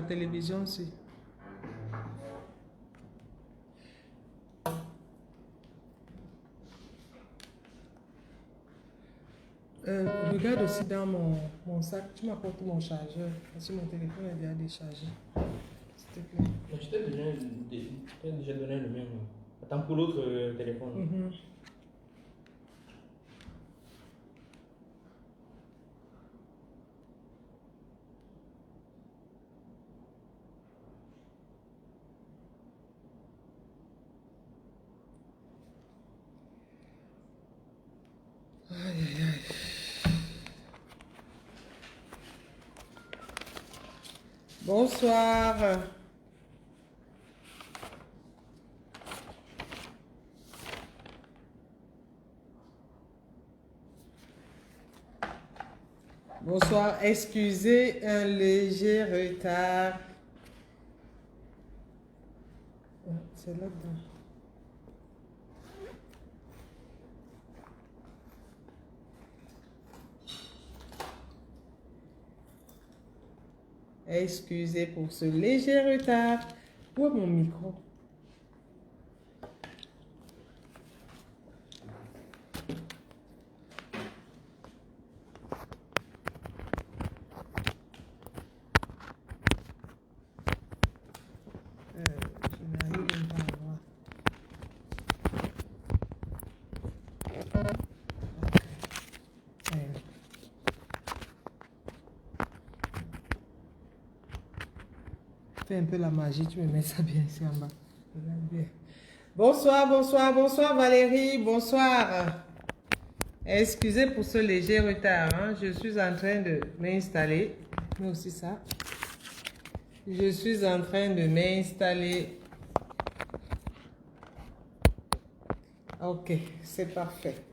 télévision aussi. Regarde aussi dans mon sac. Tu m'apportes mon chargeur. Parce que mon téléphone est déjà déchargé. S'il te plaît. Mais je t'ai déjà donné le mien. Attends pour l'autre téléphone. Aïe, aïe, aïe. Bonsoir. Bonsoir. Excusez un léger retard. C'est là-dedans. Excusez pour ce léger retard. Où est mon micro? Je n'arrive même pas à voir. Fais un peu la magie, tu me mets ça bien ici en bas. Regarde bien. Bonsoir, bonsoir, bonsoir Valérie, bonsoir. Excusez pour ce léger retard, hein. Je suis en train de m'installer. Mais aussi ça. Je suis en train de m'installer. Ok, c'est parfait.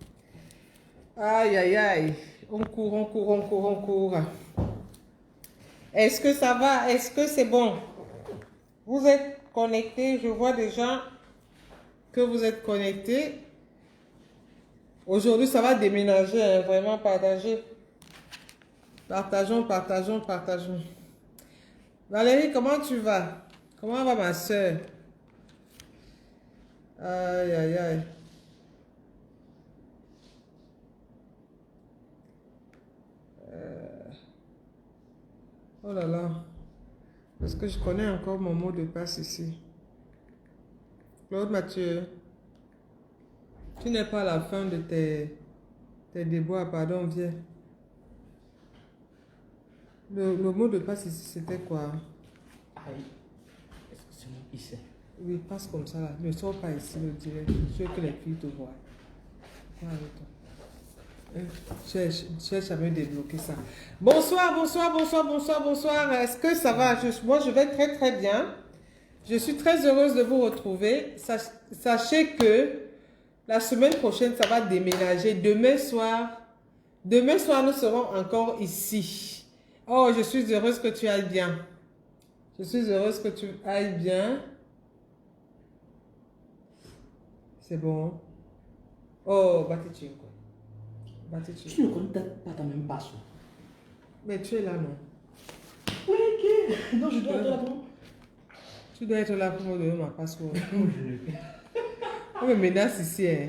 Aïe, aïe, aïe. On court, on court, on court, on court. Est-ce que ça va? Est-ce que c'est bon? Vous êtes connectés? Je vois déjà que vous êtes connectés. Aujourd'hui, ça va déménager, hein, vraiment partager. Partageons, partageons, partageons. Valérie, comment tu vas? Comment va ma soeur? Aïe, aïe, aïe. Oh là là. Parce que je connais encore mon mot de passe ici. Claude Mathieu, tu n'es pas à la fin de tes déboires, pardon, viens. Le mot de passe ici, c'était quoi? Aïe. Est-ce que c'est moi qui sais? Oui, passe comme ça là. Ne sors pas ici, le direct. Je veux que les filles te voient. Viens avec toi. Cherche à me débloquer ça. Bonsoir, bonsoir, bonsoir, bonsoir, bonsoir. Est-ce que ça va? Moi, je vais très, très bien. Je suis très heureuse de vous retrouver. Sachez que la semaine prochaine, ça va déménager. Demain soir, nous serons encore ici. Oh, je suis heureuse que tu ailles bien. Je suis heureuse que tu ailles bien. C'est bon. Oh, Batichi. Tu ne connais pas ta même password. Mais tu es là, non? Oui, ok. Non, je dois être là pour. Tu dois être là pour me donner ma password. On me menace ici, hein.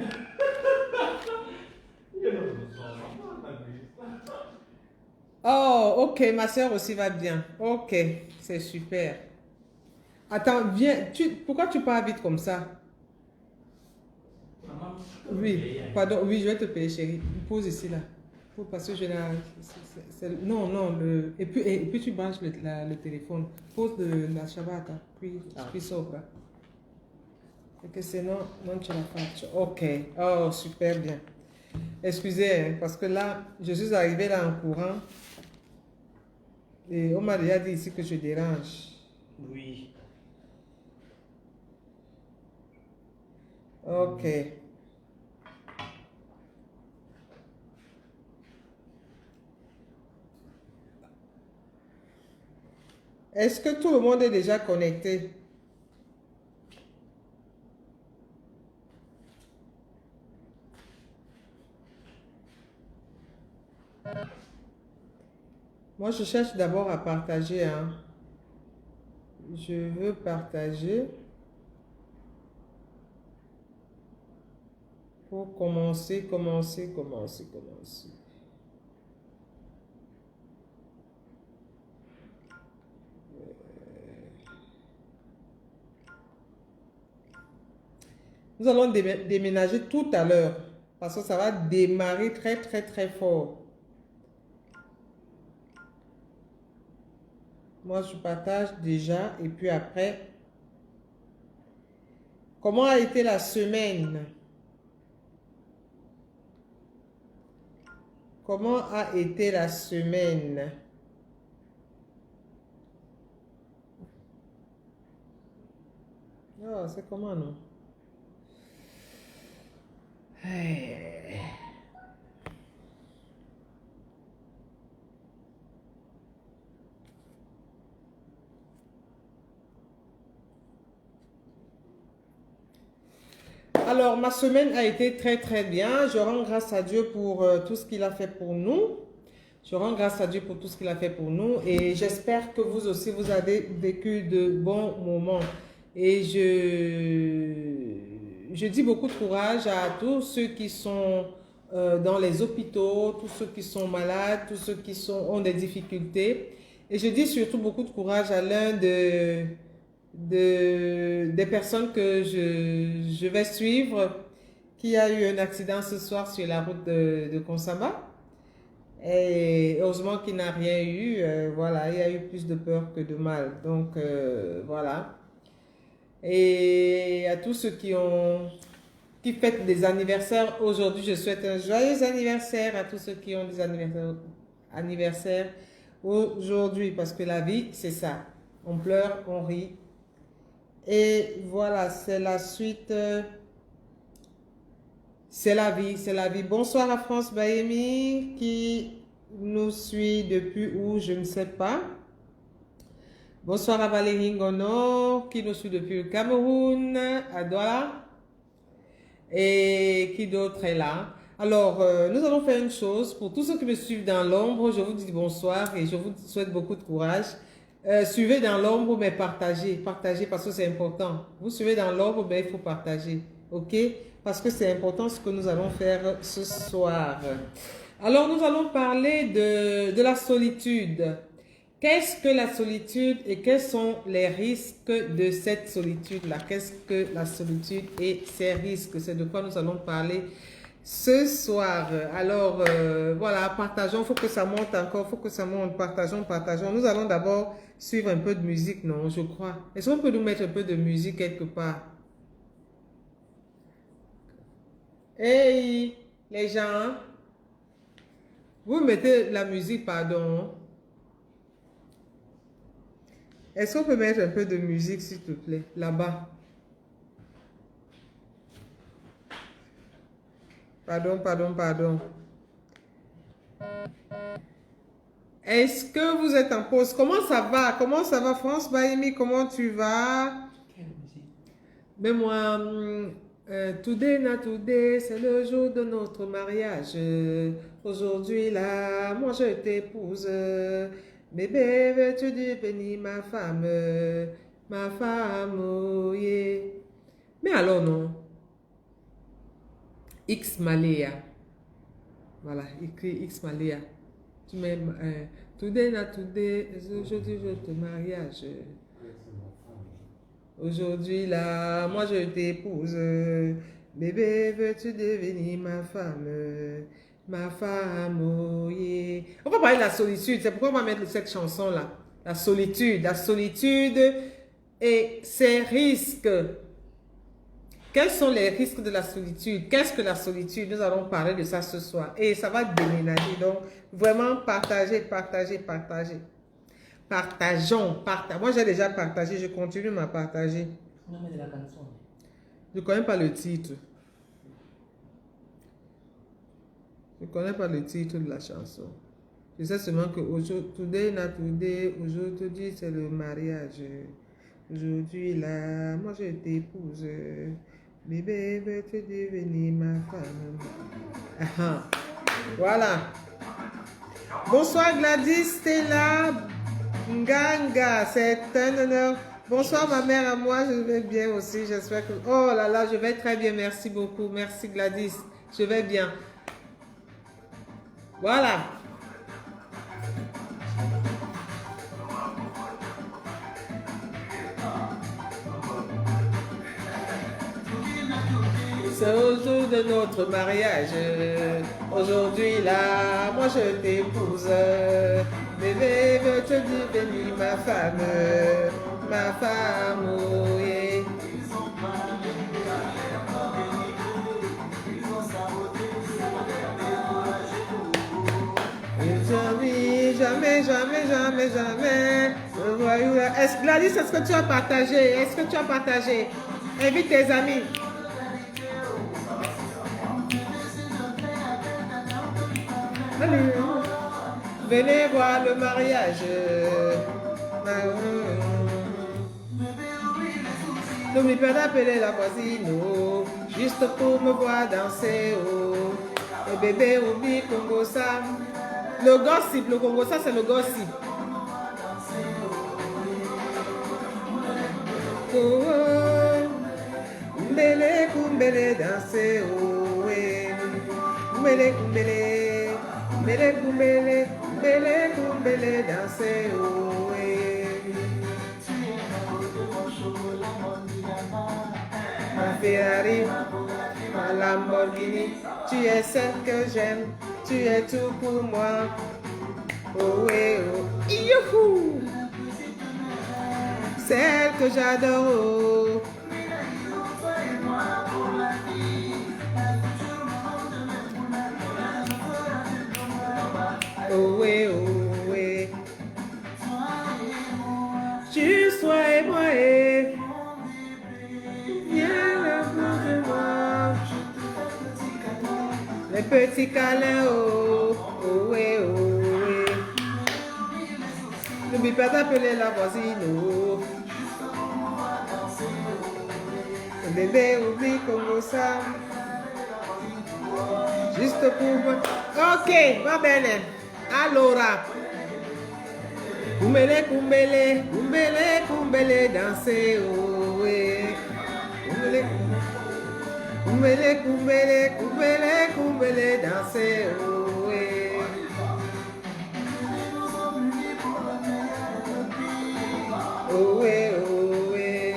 Oh, ok, ma soeur aussi va bien. Ok, c'est super. Attends, viens. Pourquoi tu parles vite comme ça? Oui, pardon, oui, je vais te payer, chérie. Pose ici, là. Parce que je n'ai... Non, non, et puis tu branches le téléphone. Pose la chavata, puis sopra. Et que sinon, non, tu la faccio. Ok, oh, super bien. Excusez, hein, parce que là, je suis arrivée là en courant. Et on m'a déjà dit ici que je dérange. Oui. Ok. Est-ce que tout le monde est déjà connecté? Moi, je cherche d'abord à partager, hein. Je veux partager pour commencer. Nous allons déménager tout à l'heure parce que ça va démarrer très fort. Moi, je partage déjà et puis après, comment a été la semaine? Comment a été la semaine? Oh, c'est comment, non? Hey. Alors, ma semaine a été très bien. Je rends grâce à Dieu pour tout ce qu'il a fait pour nous. Je rends grâce à Dieu pour tout ce qu'il a fait pour nous. Et j'espère que vous aussi, vous avez vécu de bons moments. Et je dis beaucoup de courage à tous ceux qui sont dans les hôpitaux, tous ceux qui sont malades, tous ceux qui ont des difficultés. Et je dis surtout beaucoup de courage à l'un des personnes que je vais suivre, qui a eu un accident ce soir sur la route de Konsamba. Et heureusement qu'il n'a rien eu. Voilà, il y a eu plus de peur que de mal. Donc, voilà. Et à tous ceux qui fêtent des anniversaires aujourd'hui, je souhaite un joyeux anniversaire à tous ceux qui ont des anniversaires aujourd'hui. Parce que la vie, c'est ça. On pleure, on rit. Et voilà, c'est la suite. C'est la vie, c'est la vie. Bonsoir à France Baemi qui nous suit depuis où, je ne sais pas. Bonsoir à Valérie Ngono qui nous suit depuis le Cameroun, à Douala. Et qui d'autre est là? Alors, nous allons faire une chose. Pour tous ceux qui me suivent dans l'ombre, je vous dis bonsoir et je vous souhaite beaucoup de courage. Suivez dans l'ombre, mais partagez. Partagez parce que c'est important. Vous suivez dans l'ombre, mais il faut partager. OK? Parce que c'est important ce que nous allons faire ce soir. Alors, nous allons parler de la solitude. Qu'est-ce que la solitude et quels sont les risques de cette solitude-là? Qu'est-ce que la solitude et ses risques? C'est de quoi nous allons parler ce soir. Alors, voilà, partageons. Il faut que ça monte encore. Il faut que ça monte. Partageons. Nous allons d'abord suivre un peu de musique, non, je crois. Est-ce qu'on peut nous mettre un peu de musique quelque part? Hey, les gens, vous mettez la musique, pardon. Est-ce qu'on peut mettre un peu de musique, s'il te plaît, là-bas? Pardon. Est-ce que vous êtes en pause? Comment ça va? France Baimi? Comment tu vas? Mais moi, today, c'est le jour de notre mariage. Aujourd'hui, là, moi je t'épouse. Bébé, veux-tu devenir ma femme? Ma femme, oh yeah. Mais alors non. X Maléa. Voilà, écrit X Maléa. Tu mets today, aujourd'hui, je te mariage. Aujourd'hui, là, moi je t'épouse. Bébé, veux-tu devenir ma femme? Ma femme, oh yeah. On va parler de la solitude. C'est pourquoi on va mettre cette chanson-là. La solitude et ses risques. Quels sont les risques de la solitude? Qu'est-ce que la solitude? Nous allons parler de ça ce soir. Et ça va déménager. Donc, vraiment, partagez. Partageons. Moi, j'ai déjà partagé. Je continue à partager. Je ne connais pas le titre. Je ne connais pas le titre de la chanson. Je sais seulement que aujourd'hui, c'est le mariage. Aujourd'hui, là, moi, je t'épouse. Bébé, veux-tu devenir ma femme? Voilà. Bonsoir Gladys, Stella, Nganga. C'est un honneur Bonsoir ma mère à moi, je vais bien aussi, j'espère que... Oh là là, je vais très bien, merci beaucoup, merci Gladys, je vais bien. Voilà. C'est au jour de notre mariage. Aujourd'hui là, moi je t'épouse. Bébé veut te devenir ma femme. Ma femme, oh yeah. Jamais, jamais, jamais, jamais, jamais. Est-ce, Gladys, est-ce que tu as partagé? Est-ce que tu as partagé? Invite tes amis. Allez, venez voir le mariage. N'oublie pas d'appeler la voisine, oh, juste pour me voir danser. Oh. Le bébé oublie Congo ça. Le gossip, le Congo ça, c'est le gossip. Oh, oh. Kumbele, kumbele, danser. Oh, ouais. Kumbele, kumbele. Kumbele, kumbele. Kumbele, kumbele, danser. Oh, ouais. Ma Ferrari, ma Lamborghini, tu es celle que j'aime, tu es tout pour moi. Oh ouais, oh, youhou! Celle que j'adore. Oh ouais, oh ouais. Tu sois et moi et viens le bout de moi. Les petits câlins, oh, oh ouais, oh ouais. N'oublie pas d'appeler la voisine, oh. Le bébé oublie comme ça. Juste pour moi. Ok, va bene. Allora. Kumbele, kumbele, kumbele, kumbele, danser, oh ouais. Kumbele, kumbele, kumbele, kumbele, kumbele, danser, oh ouais. Oh ouais, oh ouais.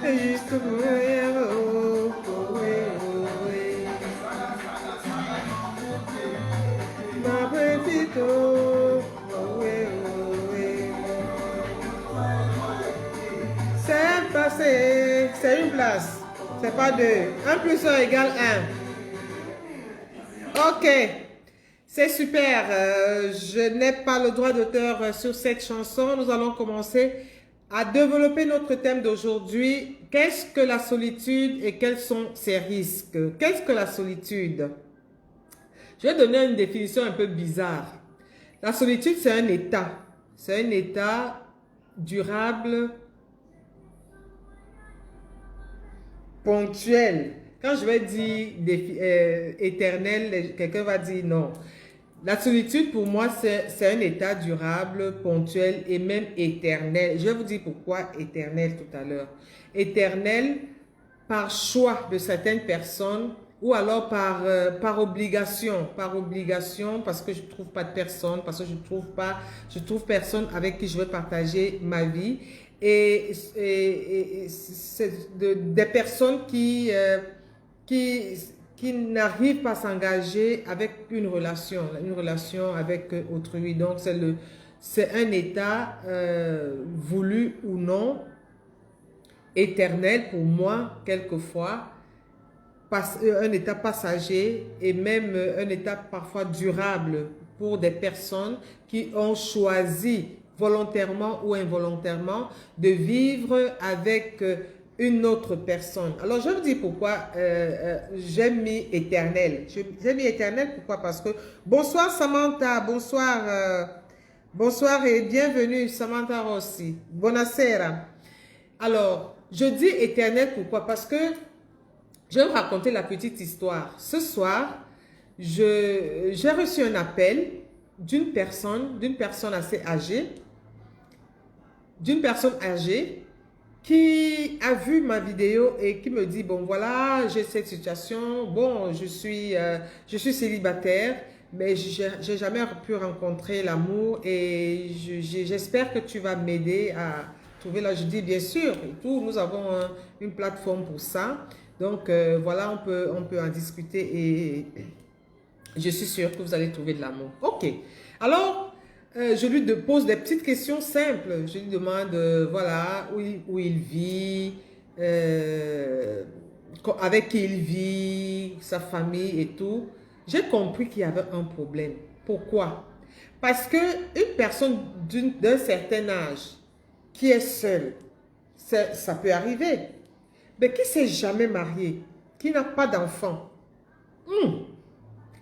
Juste pour moi, oh, oh ouais, oh ouais. Ma petite, oh, oh ouais, oh ouais. C'est passé, c'est une place, c'est pas deux. 1 plus 1 égale 1. Ok, c'est super. Je n'ai pas le droit d'auteur sur cette chanson. Nous allons commencer à développer notre thème d'aujourd'hui. Qu'est-ce que la solitude et quels sont ses risques? Qu'est-ce que la solitude? Je vais donner une définition un peu bizarre. La solitude, c'est un état. C'est un état durable, ponctuel. Quand je vais dire éternel, quelqu'un va dire non. La solitude, pour moi, c'est un état durable, ponctuel et même éternel. Je vais vous dire pourquoi éternel tout à l'heure. Éternel par choix de certaines personnes ou alors par obligation, parce que je ne trouve pas de personne, parce que je trouve personne avec qui je veux partager ma vie. Et c'est des personnes qui n'arrivent pas à s'engager avec une relation avec autrui. Donc, c'est un état voulu ou non, éternel pour moi, quelquefois, un état passager et même un état parfois durable pour des personnes qui ont choisi volontairement ou involontairement de vivre avec une autre personne. Alors, je vous dis pourquoi j'ai mis éternel. J'ai mis éternel, pourquoi? Parce que, bonsoir Samantha, bonsoir et bienvenue Samantha Rossi. Buonasera. Alors, je dis éternel, pourquoi? Parce que je vais vous raconter la petite histoire. Ce soir, j'ai reçu un appel d'une personne assez âgée d'une personne âgée qui a vu ma vidéo et qui me dit, bon voilà, j'ai cette situation, bon, je suis célibataire, mais j'ai jamais pu rencontrer l'amour et j'espère que tu vas m'aider à trouver là. Je dis, bien sûr, et tout, nous avons une plateforme pour ça. Donc, voilà, on peut en discuter et je suis sûre que vous allez trouver de l'amour. Ok. Alors, je lui pose des petites questions simples. Je lui demande, voilà, où il vit, avec qui il vit, sa famille et tout. J'ai compris qu'il y avait un problème. Pourquoi? Parce que une personne d'un certain âge qui est seule, ça peut arriver. Mais qui ne s'est jamais marié, qui n'a pas d'enfant,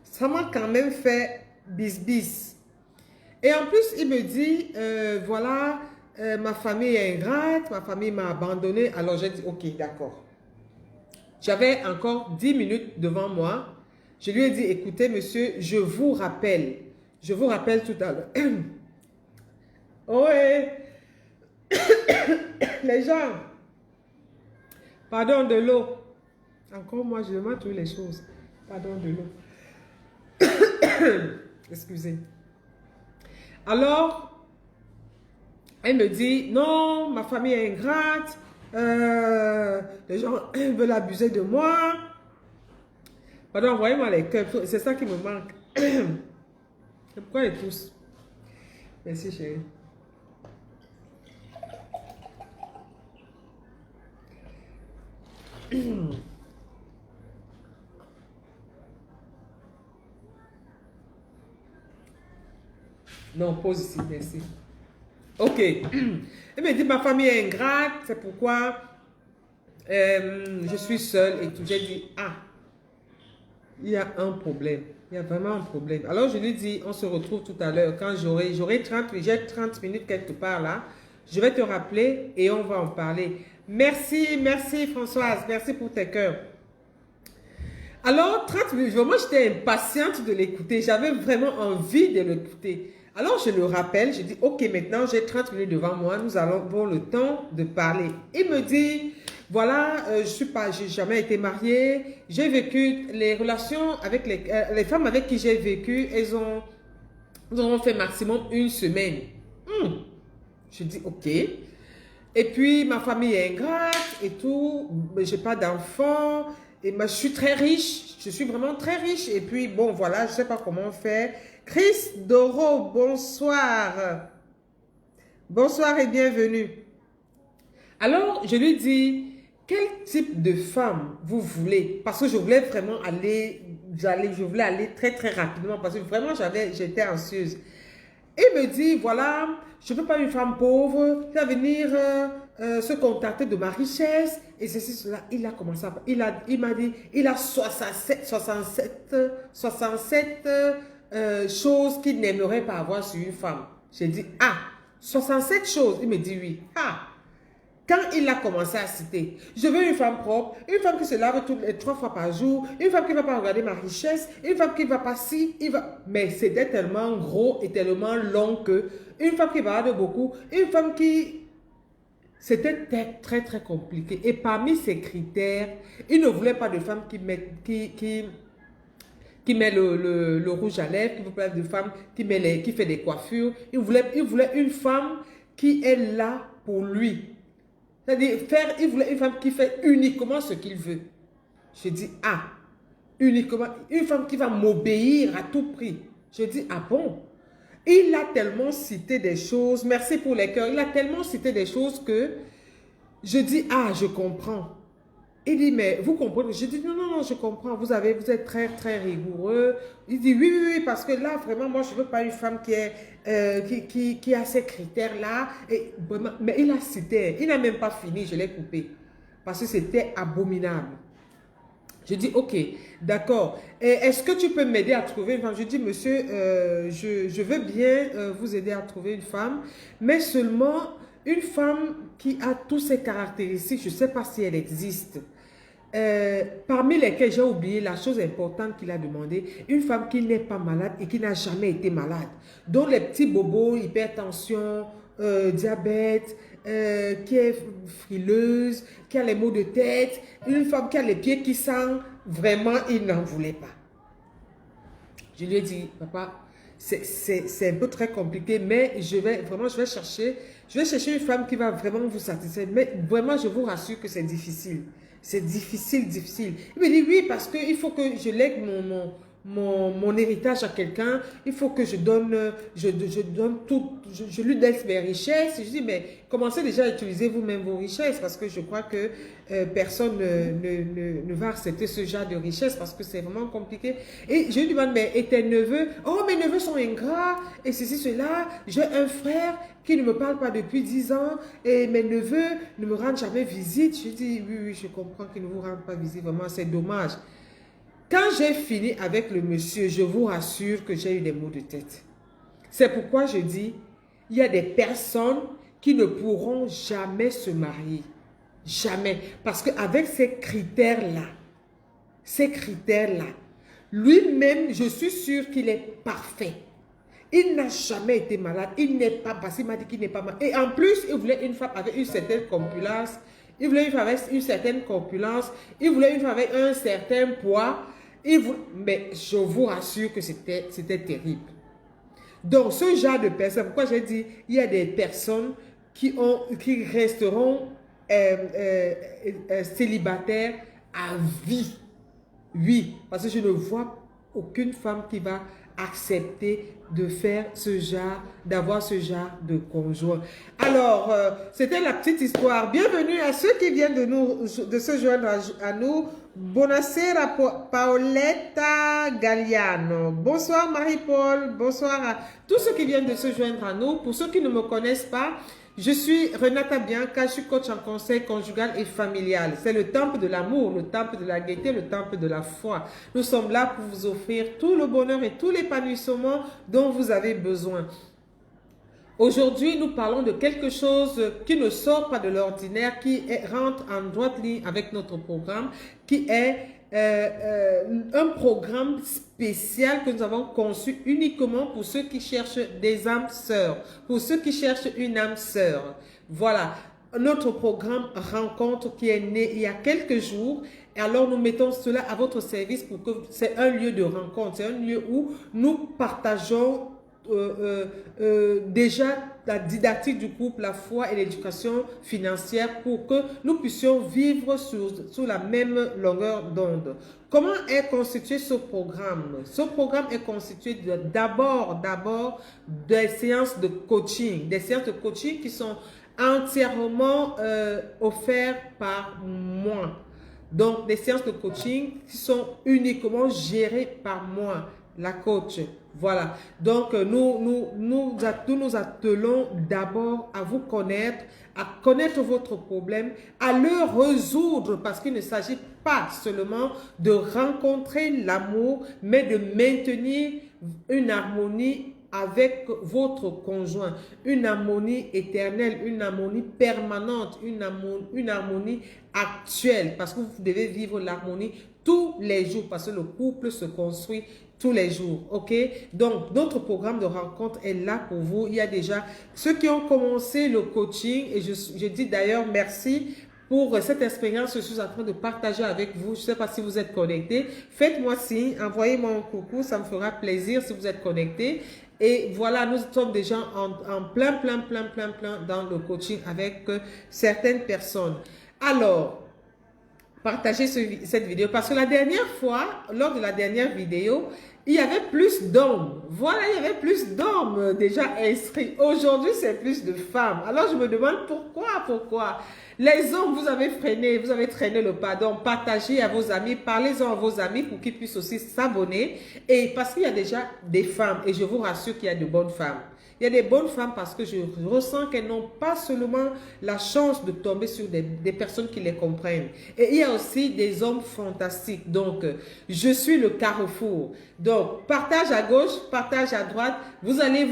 ça m'a quand même fait bis. Et en plus, il me dit, voilà, ma famille est ingrate, ma famille m'a abandonné. Alors j'ai dit, ok, d'accord. J'avais encore 10 minutes devant moi. Je lui ai dit, écoutez, monsieur, je vous rappelle tout à l'heure. Ouais, les gens, pardon de l'eau. Encore moi, je demande toutes les choses. Pardon de l'eau. Excusez. Alors, elle me dit, non, ma famille est ingrate, les gens veulent abuser de moi. Pardon, envoyez-moi les cœurs, c'est ça qui me manque. Pourquoi ils tous? Merci chérie. Non, pose ici, merci. Ok. Elle me dit, ma famille est ingrate, c'est pourquoi je suis seule et tout. J'ai dit, ah, il y a un problème. Il y a vraiment un problème. Alors, je lui dis, on se retrouve tout à l'heure. Quand j'ai 30 minutes quelque part là. Je vais te rappeler et on va en parler. Merci, merci Françoise. Merci pour tes cœurs. Alors, 30 minutes, vraiment, j'étais impatiente de l'écouter. J'avais vraiment envie de l'écouter. Alors, je le rappelle, je dis, ok, maintenant, j'ai 30 minutes devant moi. Nous allons avoir le temps de parler. Il me dit, voilà, j'ai jamais été mariée. J'ai vécu les relations avec les femmes avec qui j'ai vécu. Elles ont fait maximum une semaine. Je dis, ok. Et puis, ma famille est ingrate et tout. Mais j'ai pas d'enfants. Et je suis très riche. Je suis vraiment très riche. Et puis, bon, voilà, je sais pas comment faire. Chris Doro, bonsoir. Bonsoir et bienvenue. Alors, je lui dis, quel type de femme vous voulez? Parce que je voulais vraiment je voulais aller très très rapidement parce que vraiment j'étais anxieuse. Il me dit, voilà, je ne veux pas une femme pauvre qui va venir se contacter de ma richesse. Et ceci, cela. Il a commencé à... Il m'a dit, il a 67 choses qu'il n'aimerait pas avoir sur une femme. J'ai dit, ah, 67 choses. Il me dit oui. Ah, quand il a commencé à citer, je veux une femme propre, une femme qui se lave 3 fois par jour, une femme qui ne va pas regarder ma richesse, une femme qui ne va pas si, mais c'était tellement gros et tellement long que, une femme qui va de beaucoup, une femme qui... C'était très très compliqué. Et parmi ces critères, il ne voulait pas de femme qui met le rouge à lèvres, qui veut pas de femme qui fait des coiffures. Il voulait une femme qui est là pour lui. C'est-à-dire, il voulait une femme qui fait uniquement ce qu'il veut. Je dis, ah, uniquement, une femme qui va m'obéir à tout prix. Je dis, ah bon? Il a tellement cité des choses, merci pour les cœurs, il a tellement cité des choses que je dis, ah, je comprends. Il dit, mais vous comprenez? Je dis, non, je comprends, vous êtes très, très rigoureux. Il dit, oui, parce que là, vraiment, moi, je ne veux pas une femme qui a ces critères-là. Mais il a cité, il n'a même pas fini, je l'ai coupé. Parce que c'était abominable. Je dis, ok, d'accord. Est-ce que tu peux m'aider à trouver une femme? Je dis, monsieur, je veux bien vous aider à trouver une femme, mais seulement une femme qui a toutes ces caractéristiques, je ne sais pas si elle existe. Parmi lesquelles j'ai oublié la chose importante qu'il a demandé, une femme qui n'est pas malade et qui n'a jamais été malade. Dont les petits bobos, hypertension, diabète, qui est frileuse, qui a les maux de tête, une femme qui a les pieds qui sentent, vraiment, il n'en voulait pas. Je lui ai dit, papa, c'est un peu très compliqué, mais je vais chercher une femme qui va vraiment vous satisfaire. Mais vraiment, je vous rassure que c'est difficile. C'est difficile, difficile. Il me dit, oui, parce qu'il faut que je lègue mon héritage à quelqu'un, il faut que je donne tout, je lui laisse mes richesses. Je dis, mais commencez déjà à utiliser vous-même vos richesses, parce que je crois que personne ne va accepter ce genre de richesse, parce que c'est vraiment compliqué. Et je lui demande, mais et tes neveux? Oh, mes neveux sont ingrats, et ceci, cela. J'ai un frère qui ne me parle pas depuis 10 ans, et mes neveux ne me rendent jamais visite. Je dis, oui, oui, je comprends qu'ils ne vous rendent pas visite, vraiment, c'est dommage. Quand j'ai fini avec le monsieur, je vous rassure que j'ai eu des maux de tête. C'est pourquoi je dis, il y a des personnes qui ne pourront jamais se marier. Jamais. Parce qu'avec ces critères-là, lui-même, je suis sûre qu'il est parfait. Il n'a jamais été malade. Il n'est pas passé, il m'a dit qu'il n'est pas malade. Et en plus, il voulait une femme avec une certaine corpulence. Il voulait une femme avec une certaine corpulence. Il voulait une femme avec un certain poids. Mais je vous rassure que c'était terrible. Donc, ce genre de personnes, pourquoi j'ai dit, il y a des personnes qui resteront célibataires à vie. Oui, parce que je ne vois aucune femme qui va accepter de faire d'avoir ce genre de conjoint. Alors, c'était la petite histoire. Bienvenue à ceux qui viennent de se joindre à nous. Buonasera Paoletta Galliano. Bonsoir Marie-Paul. Bonsoir à tous ceux qui viennent de se joindre à nous. Pour ceux qui ne me connaissent pas, je suis Renata Bianca, je suis coach en conseil conjugal et familial. C'est le temple de l'amour, le temple de la gaieté, le temple de la foi. Nous sommes là pour vous offrir tout le bonheur et tout l'épanouissement dont vous avez besoin. Aujourd'hui, nous parlons de quelque chose qui ne sort pas de l'ordinaire, rentre en droite ligne avec notre programme, qui est un programme spécial que nous avons conçu uniquement pour ceux qui cherchent des âmes sœurs, pour ceux qui cherchent une âme sœur. Voilà, notre programme rencontre qui est né il y a quelques jours. Et alors, nous mettons cela à votre service pour que c'est un lieu de rencontre, c'est un lieu où nous partageons déjà la didactique du couple, la foi et l'éducation financière pour que nous puissions vivre sous la même longueur d'onde. Comment est constitué ce programme? Ce programme est constitué d'abord des séances de coaching, qui sont entièrement offertes par moi. Donc, des séances de coaching qui sont uniquement gérées par moi, la coach. Voilà. Donc, nous attelons d'abord à vous connaître, à connaître votre problème, à le résoudre, parce qu'il ne s'agit pas seulement de rencontrer l'amour, mais de maintenir une harmonie avec votre conjoint, une harmonie éternelle, une harmonie permanente, une harmonie actuelle, parce que vous devez vivre l'harmonie tous les jours, parce que le couple se construit tous les jours, ok? Donc, notre programme de rencontre est là pour vous. Il y a déjà ceux qui ont commencé le coaching, et je dis d'ailleurs merci pour cette expérience que je suis en train de partager avec vous. Je ne sais pas si vous êtes connectés. Faites-moi signe, envoyez-moi un coucou, ça me fera plaisir si vous êtes connectés. Et voilà, nous sommes déjà en plein dans le coaching avec certaines personnes. Alors, partagez cette vidéo parce que la dernière fois, lors de la dernière vidéo, il y avait plus d'hommes. Voilà, il y avait plus d'hommes déjà inscrits. Aujourd'hui, c'est plus de femmes. Alors, je me demande pourquoi. Les hommes, vous avez traîné le pas. Donc, partagez à vos amis, parlez-en à vos amis pour qu'ils puissent aussi s'abonner. Et parce qu'il y a déjà des femmes, et je vous rassure qu'il y a de bonnes femmes. Il y a des bonnes femmes parce que je ressens qu'elles n'ont pas seulement la chance de tomber sur des personnes qui les comprennent. Et il y a aussi des hommes fantastiques. Donc, je suis le carrefour. Donc, partage à gauche, partage à droite. Vous allez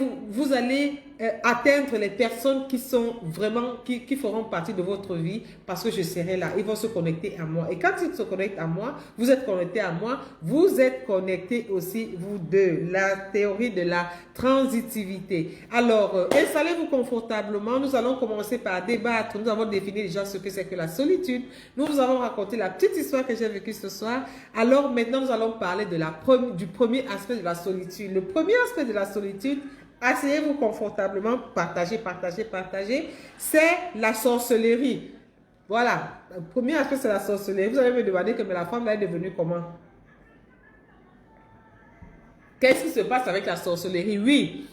atteindre les personnes qui sont vraiment, qui feront partie de votre vie parce que je serai là. Ils vont se connecter à moi. Et quand ils se connectent à moi, vous êtes connectés à moi, vous êtes connectés aussi, vous deux. La théorie de la transitivité. Alors, installez-vous confortablement. Nous allons commencer par débattre. Nous avons défini déjà ce que c'est que la solitude. Nous vous avons raconté la petite histoire que j'ai vécue ce soir. Alors, maintenant, nous allons parler de du premier aspect de la solitude. Le premier aspect de la solitude, asseyez-vous confortablement, partagez, partagez, partagez. C'est la sorcellerie. Voilà. Le premier aspect, c'est la sorcellerie. Vous allez me demander que mais la femme là est devenue comment? Qu'est-ce qui se passe avec la sorcellerie? Oui,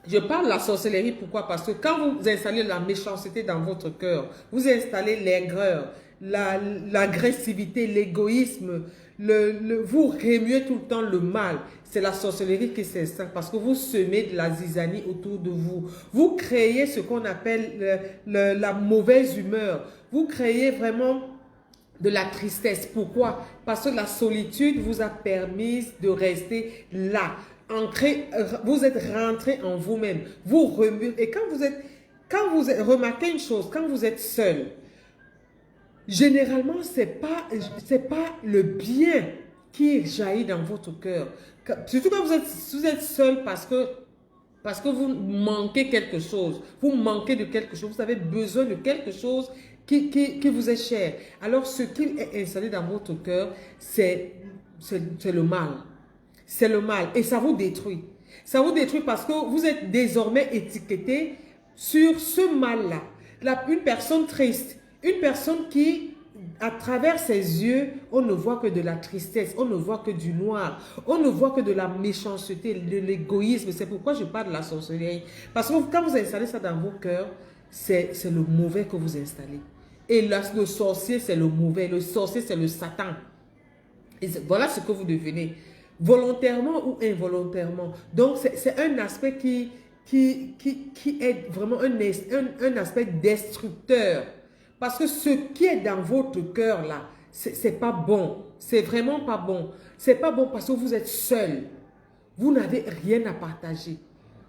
je parle de la sorcellerie. Pourquoi? Parce que quand vous installez la méchanceté dans votre cœur, vous installez l'aigreur, l'agressivité, l'égoïsme, vous remuez tout le temps le mal. C'est la sorcellerie qui s'installe parce que vous semez de la zizanie autour de vous. Vous créez ce qu'on appelle la mauvaise humeur. Vous créez vraiment de la tristesse. Pourquoi? Parce que la solitude vous a permis de rester là. Vous êtes rentré en vous-même. Vous remuez. Et quand vous remarquez une chose, quand vous êtes seul, généralement, c'est pas le bien qui jaillit dans votre cœur. Surtout quand vous êtes seul parce que vous manquez quelque chose. Vous manquez de quelque chose. Vous avez besoin de quelque chose qui vous est cher. Alors, ce qui est installé dans votre cœur, c'est le mal. C'est le mal. Et ça vous détruit. Ça vous détruit parce que vous êtes désormais étiqueté sur ce mal-là. Une personne triste, une personne qui, à travers ses yeux, on ne voit que de la tristesse, on ne voit que du noir, on ne voit que de la méchanceté, de l'égoïsme. C'est pourquoi je parle de la sorcellerie. Parce que quand vous installez ça dans vos cœurs, c'est le mauvais que vous installez. Et le sorcier, c'est le mauvais. Le sorcier, c'est le Satan. Et voilà ce que vous devenez, volontairement ou involontairement. Donc, c'est un aspect qui est vraiment un aspect destructeur. Parce que ce qui est dans votre cœur là, c'est pas bon. C'est vraiment pas bon. C'est pas bon parce que vous êtes seul. Vous n'avez rien à partager.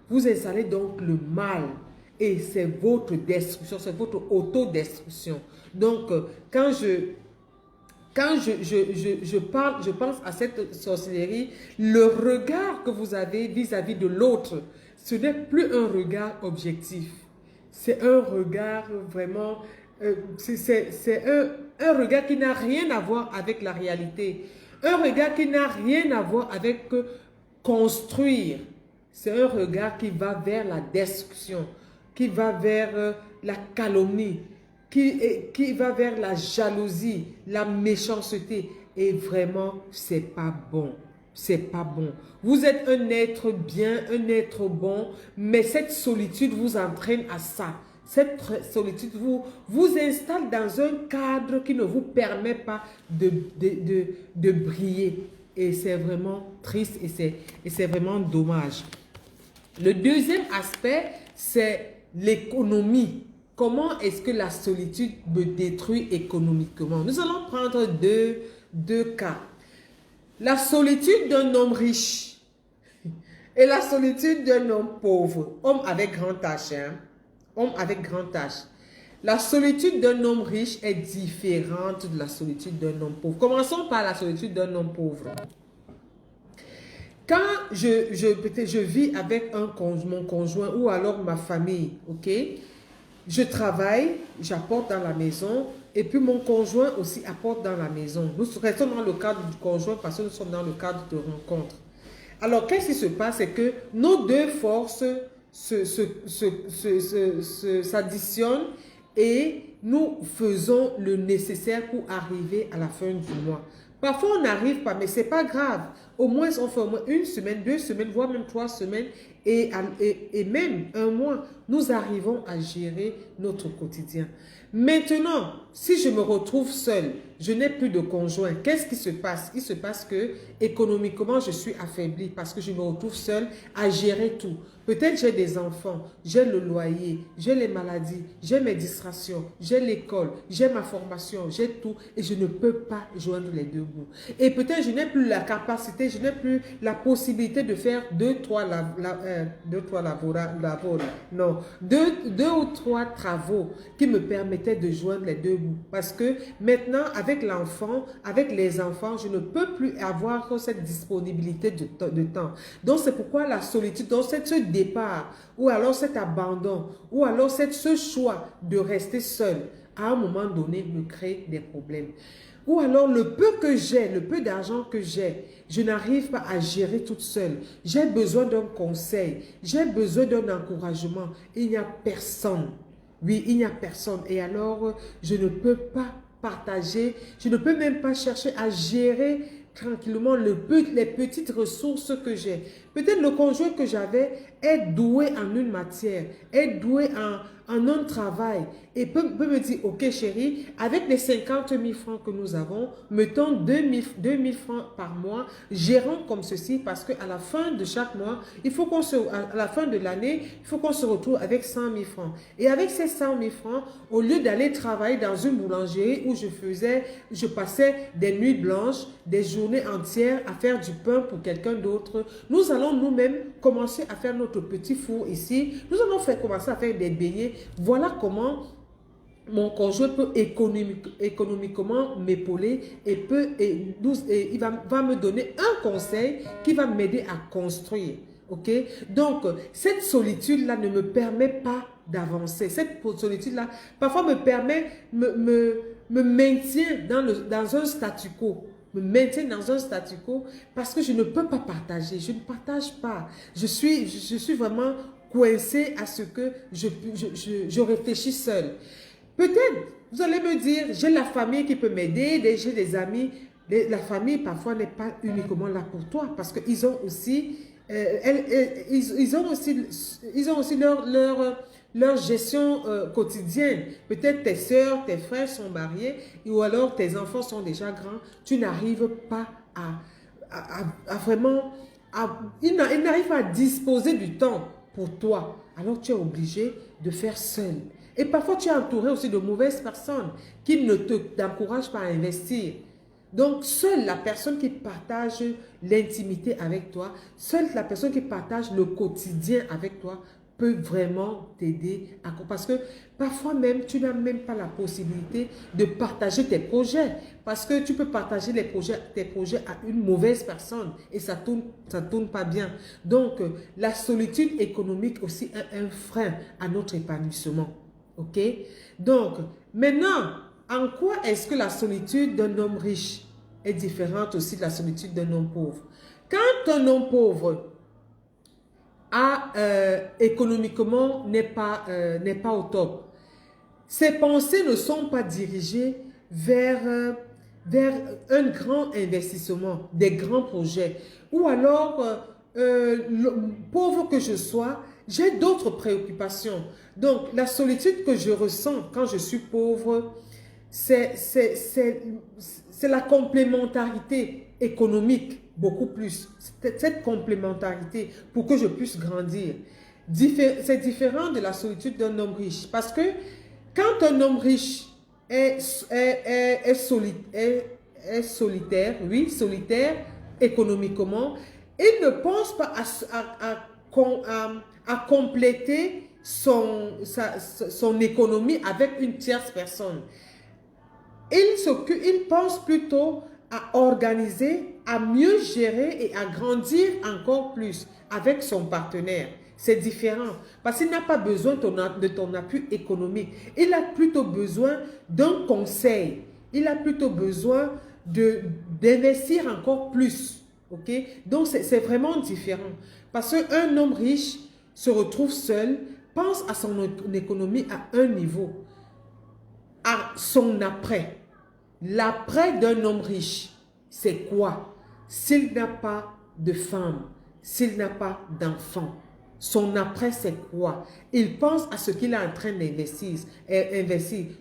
Vous installez donc le mal. Et c'est votre destruction, c'est votre autodestruction. Donc, quand je pense à cette sorcellerie, le regard que vous avez vis-à-vis de l'autre, ce n'est plus un regard objectif. C'est un regard vraiment, c'est un regard qui n'a rien à voir avec la réalité. Un regard qui n'a rien à voir avec construire. C'est un regard qui va vers la destruction, qui va vers la calomnie, qui va vers la jalousie, la méchanceté. Et vraiment, c'est pas bon. C'est pas bon. Vous êtes un être bien, un être bon, mais cette solitude vous entraîne à ça. Cette solitude vous installe dans un cadre qui ne vous permet pas de briller. Et c'est vraiment triste et c'est vraiment dommage. Le deuxième aspect, c'est l'économie. Comment est-ce que la solitude me détruit économiquement? Nous allons prendre deux cas. La solitude d'un homme riche et la solitude d'un homme pauvre. Homme avec grand H. Hein? Homme avec grand H. La solitude d'un homme riche est différente de la solitude d'un homme pauvre. Commençons par la solitude d'un homme pauvre. Quand je vis avec mon conjoint ou alors ma famille, ok? Je travaille, j'apporte dans la maison et puis mon conjoint aussi apporte dans la maison. Nous restons dans le cadre du conjoint parce que nous sommes dans le cadre de rencontre. Alors, qu'est-ce qui se passe? C'est que nos deux forces s'additionnent et nous faisons le nécessaire pour arriver à la fin du mois. Parfois, on n'arrive pas, mais ce n'est pas grave. Au moins, on fait au moins 1 semaine, 2 semaines, voire même 3 semaines et même 1 mois. Nous arrivons à gérer notre quotidien. Maintenant, si je me retrouve seule, je n'ai plus de conjoint, qu'est-ce qui se passe? Il se passe que économiquement, je suis affaiblie parce que je me retrouve seule à gérer tout. Peut-être j'ai des enfants, j'ai le loyer, j'ai les maladies, j'ai mes distractions, j'ai l'école, j'ai ma formation, j'ai tout et je ne peux pas joindre les deux bouts. Et peut-être je n'ai plus la capacité, je n'ai plus la possibilité de faire 2, 3 non, deux ou trois travaux qui me permettaient de joindre les deux bouts. Parce que maintenant, avec l'enfant, avec les enfants, je ne peux plus avoir cette disponibilité de temps. Donc, c'est pourquoi la solitude, donc ce départ, ou alors cet abandon, ou alors ce choix de rester seul, à un moment donné, me crée des problèmes. Ou alors le peu que j'ai, le peu d'argent que j'ai, je n'arrive pas à gérer toute seule. J'ai besoin d'un conseil, j'ai besoin d'un encouragement. Il n'y a personne. Oui, il n'y a personne. Et alors, je ne peux pas partager, je ne peux même pas chercher à gérer tranquillement les petites ressources que j'ai. Peut-être le conjoint que j'avais est doué en une matière, est doué en un travail et peut me dire, ok chérie, avec les 50 000 francs que nous avons, mettons 2 000 francs par mois, gérons comme ceci parce qu'à la fin de chaque mois, à la fin de l'année, il faut qu'on se retrouve avec 100 000 francs. Et avec ces 100 000 francs, au lieu d'aller travailler dans une boulangerie où je passais des nuits blanches, des journées entières à faire du pain pour quelqu'un d'autre, nous allons nous-mêmes commencer à faire notre petit four ici. Nous allons commencer à faire des beignets. Voilà comment mon conjoint peut économiquement m'épauler et il va me donner un conseil qui va m'aider à construire. Ok? Donc, cette solitude-là ne me permet pas d'avancer. Cette solitude-là, parfois me maintient dans un statu quo. Me maintient dans un statu quo parce que je ne peux pas partager. Je ne partage pas. Je suis vraiment coincée à ce que je réfléchis seule. Peut-être, vous allez me dire, j'ai la famille qui peut m'aider, j'ai des amis. La famille, parfois, n'est pas uniquement là pour toi parce qu'ils ont aussi, ils ont aussi leur gestion quotidienne. Peut-être tes soeurs, tes frères sont mariés ou alors tes enfants sont déjà grands. Tu n'arrives pas à vraiment... Ils n'arrivent pas à disposer du temps pour toi. Alors tu es obligé de faire seul. Et parfois tu es entouré aussi de mauvaises personnes qui ne t'encouragent pas à investir. Donc, seule la personne qui partage l'intimité avec toi, seule la personne qui partage le quotidien avec toi peut vraiment t'aider. Parce que parfois même, tu n'as même pas la possibilité de partager tes projets. Parce que tu peux partager tes projets à une mauvaise personne et ça tourne pas bien. Donc, la solitude économique aussi est un frein à notre épanouissement. OK? Donc, maintenant, en quoi est-ce que la solitude d'un homme riche est différente aussi de la solitude d'un homme pauvre? Quand un homme pauvre économiquement n'est pas au top, ses pensées ne sont pas dirigées vers un grand investissement, des grands projets. Ou alors, pauvre que je sois, j'ai d'autres préoccupations. Donc, la solitude que je ressens quand je suis pauvre, c'est la complémentarité économique, beaucoup plus. Cette complémentarité pour que je puisse grandir. C'est différent de la solitude d'un homme riche. Parce que quand un homme riche est solitaire, oui, solitaire économiquement, il ne pense pas à compléter son économie avec une tierce personne. Il pense plutôt à organiser, à mieux gérer et à grandir encore plus avec son partenaire. C'est différent parce qu'il n'a pas besoin de ton appui économique. Il a plutôt besoin d'un conseil. Il a plutôt besoin d'investir encore plus. Okay? Donc, c'est vraiment différent. Parce qu'un homme riche se retrouve seul, pense à son économie à un niveau, à son après. L'après d'un homme riche, c'est quoi? S'il n'a pas de femme, s'il n'a pas d'enfant, son après, c'est quoi? Il pense à ce qu'il est en train d'investir,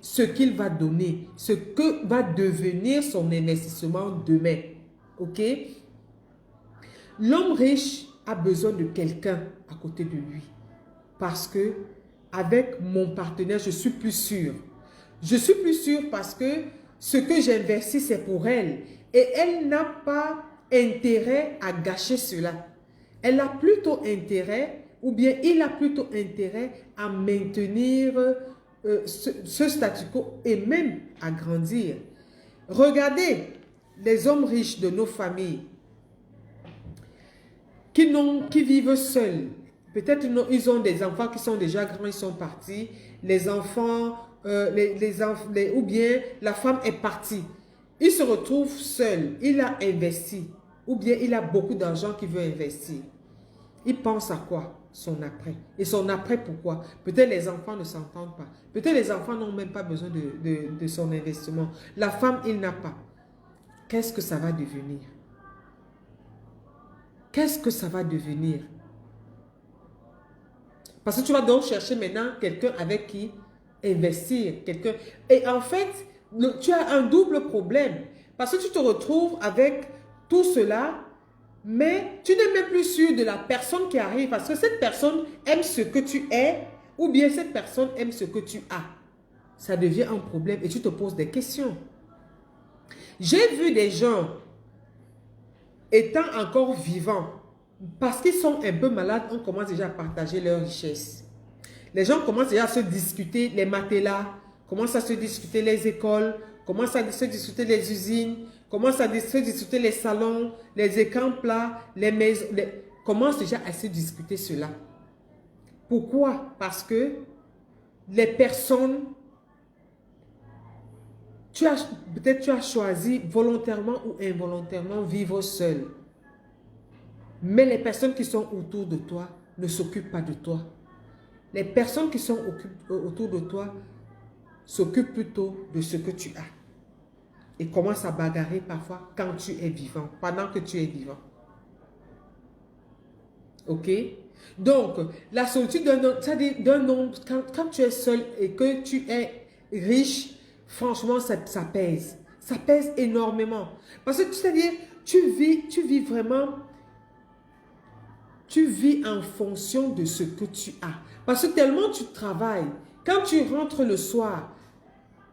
ce qu'il va donner, ce que va devenir son investissement demain. OK? L'homme riche a besoin de quelqu'un à côté de lui. Parce que avec mon partenaire, je suis plus sûre. Je suis plus sûre parce que ce que j'investis, c'est pour elle. Et elle n'a pas intérêt à gâcher cela. Elle a plutôt intérêt ou bien il a plutôt intérêt à maintenir ce statu quo et même à grandir. Regardez les hommes riches de nos familles qui vivent seuls. Peut-être ils ont des enfants qui sont déjà grands, ils sont partis. Les enfants, ou bien la femme est partie. Il se retrouve seul, il a investi. Ou bien il a beaucoup d'argent qu'il veut investir. Il pense à quoi? Son après. Et son après, pourquoi? Peut-être les enfants ne s'entendent pas. Peut-être les enfants n'ont même pas besoin de son investissement. La femme, il n'a pas. Qu'est-ce que ça va devenir? Qu'est-ce que ça va devenir? Parce que tu vas donc chercher maintenant quelqu'un avec qui investir. Et en fait, tu as un double problème. Parce que tu te retrouves avec tout cela, mais tu n'es même plus sûr de la personne qui arrive. Parce que cette personne aime ce que tu es, ou bien cette personne aime ce que tu as. Ça devient un problème et tu te poses des questions. J'ai vu des gens étant encore vivants, parce qu'ils sont un peu malades, on commence déjà à partager leurs richesses. Les gens commencent déjà à se discuter les matelas, commencent à se discuter les écoles, commencent à se discuter les usines, commencent à se discuter les salons, les écrans plats, les maisons, commencent déjà à se discuter cela. Pourquoi? Parce que les personnes, peut-être tu as choisi volontairement ou involontairement vivre seul. Mais les personnes qui sont autour de toi ne s'occupent pas de toi. Les personnes qui sont autour de toi s'occupent plutôt de ce que tu as. Et commencent à bagarrer parfois quand tu es vivant, pendant que tu es vivant. Ok? Donc, la solitude d'un homme, quand tu es seul et que tu es riche, franchement, ça pèse. Ça pèse énormément. Parce que, c'est-à-dire, tu vis vraiment, tu vis en fonction de ce que tu as. Parce que tellement tu travailles, quand tu rentres le soir,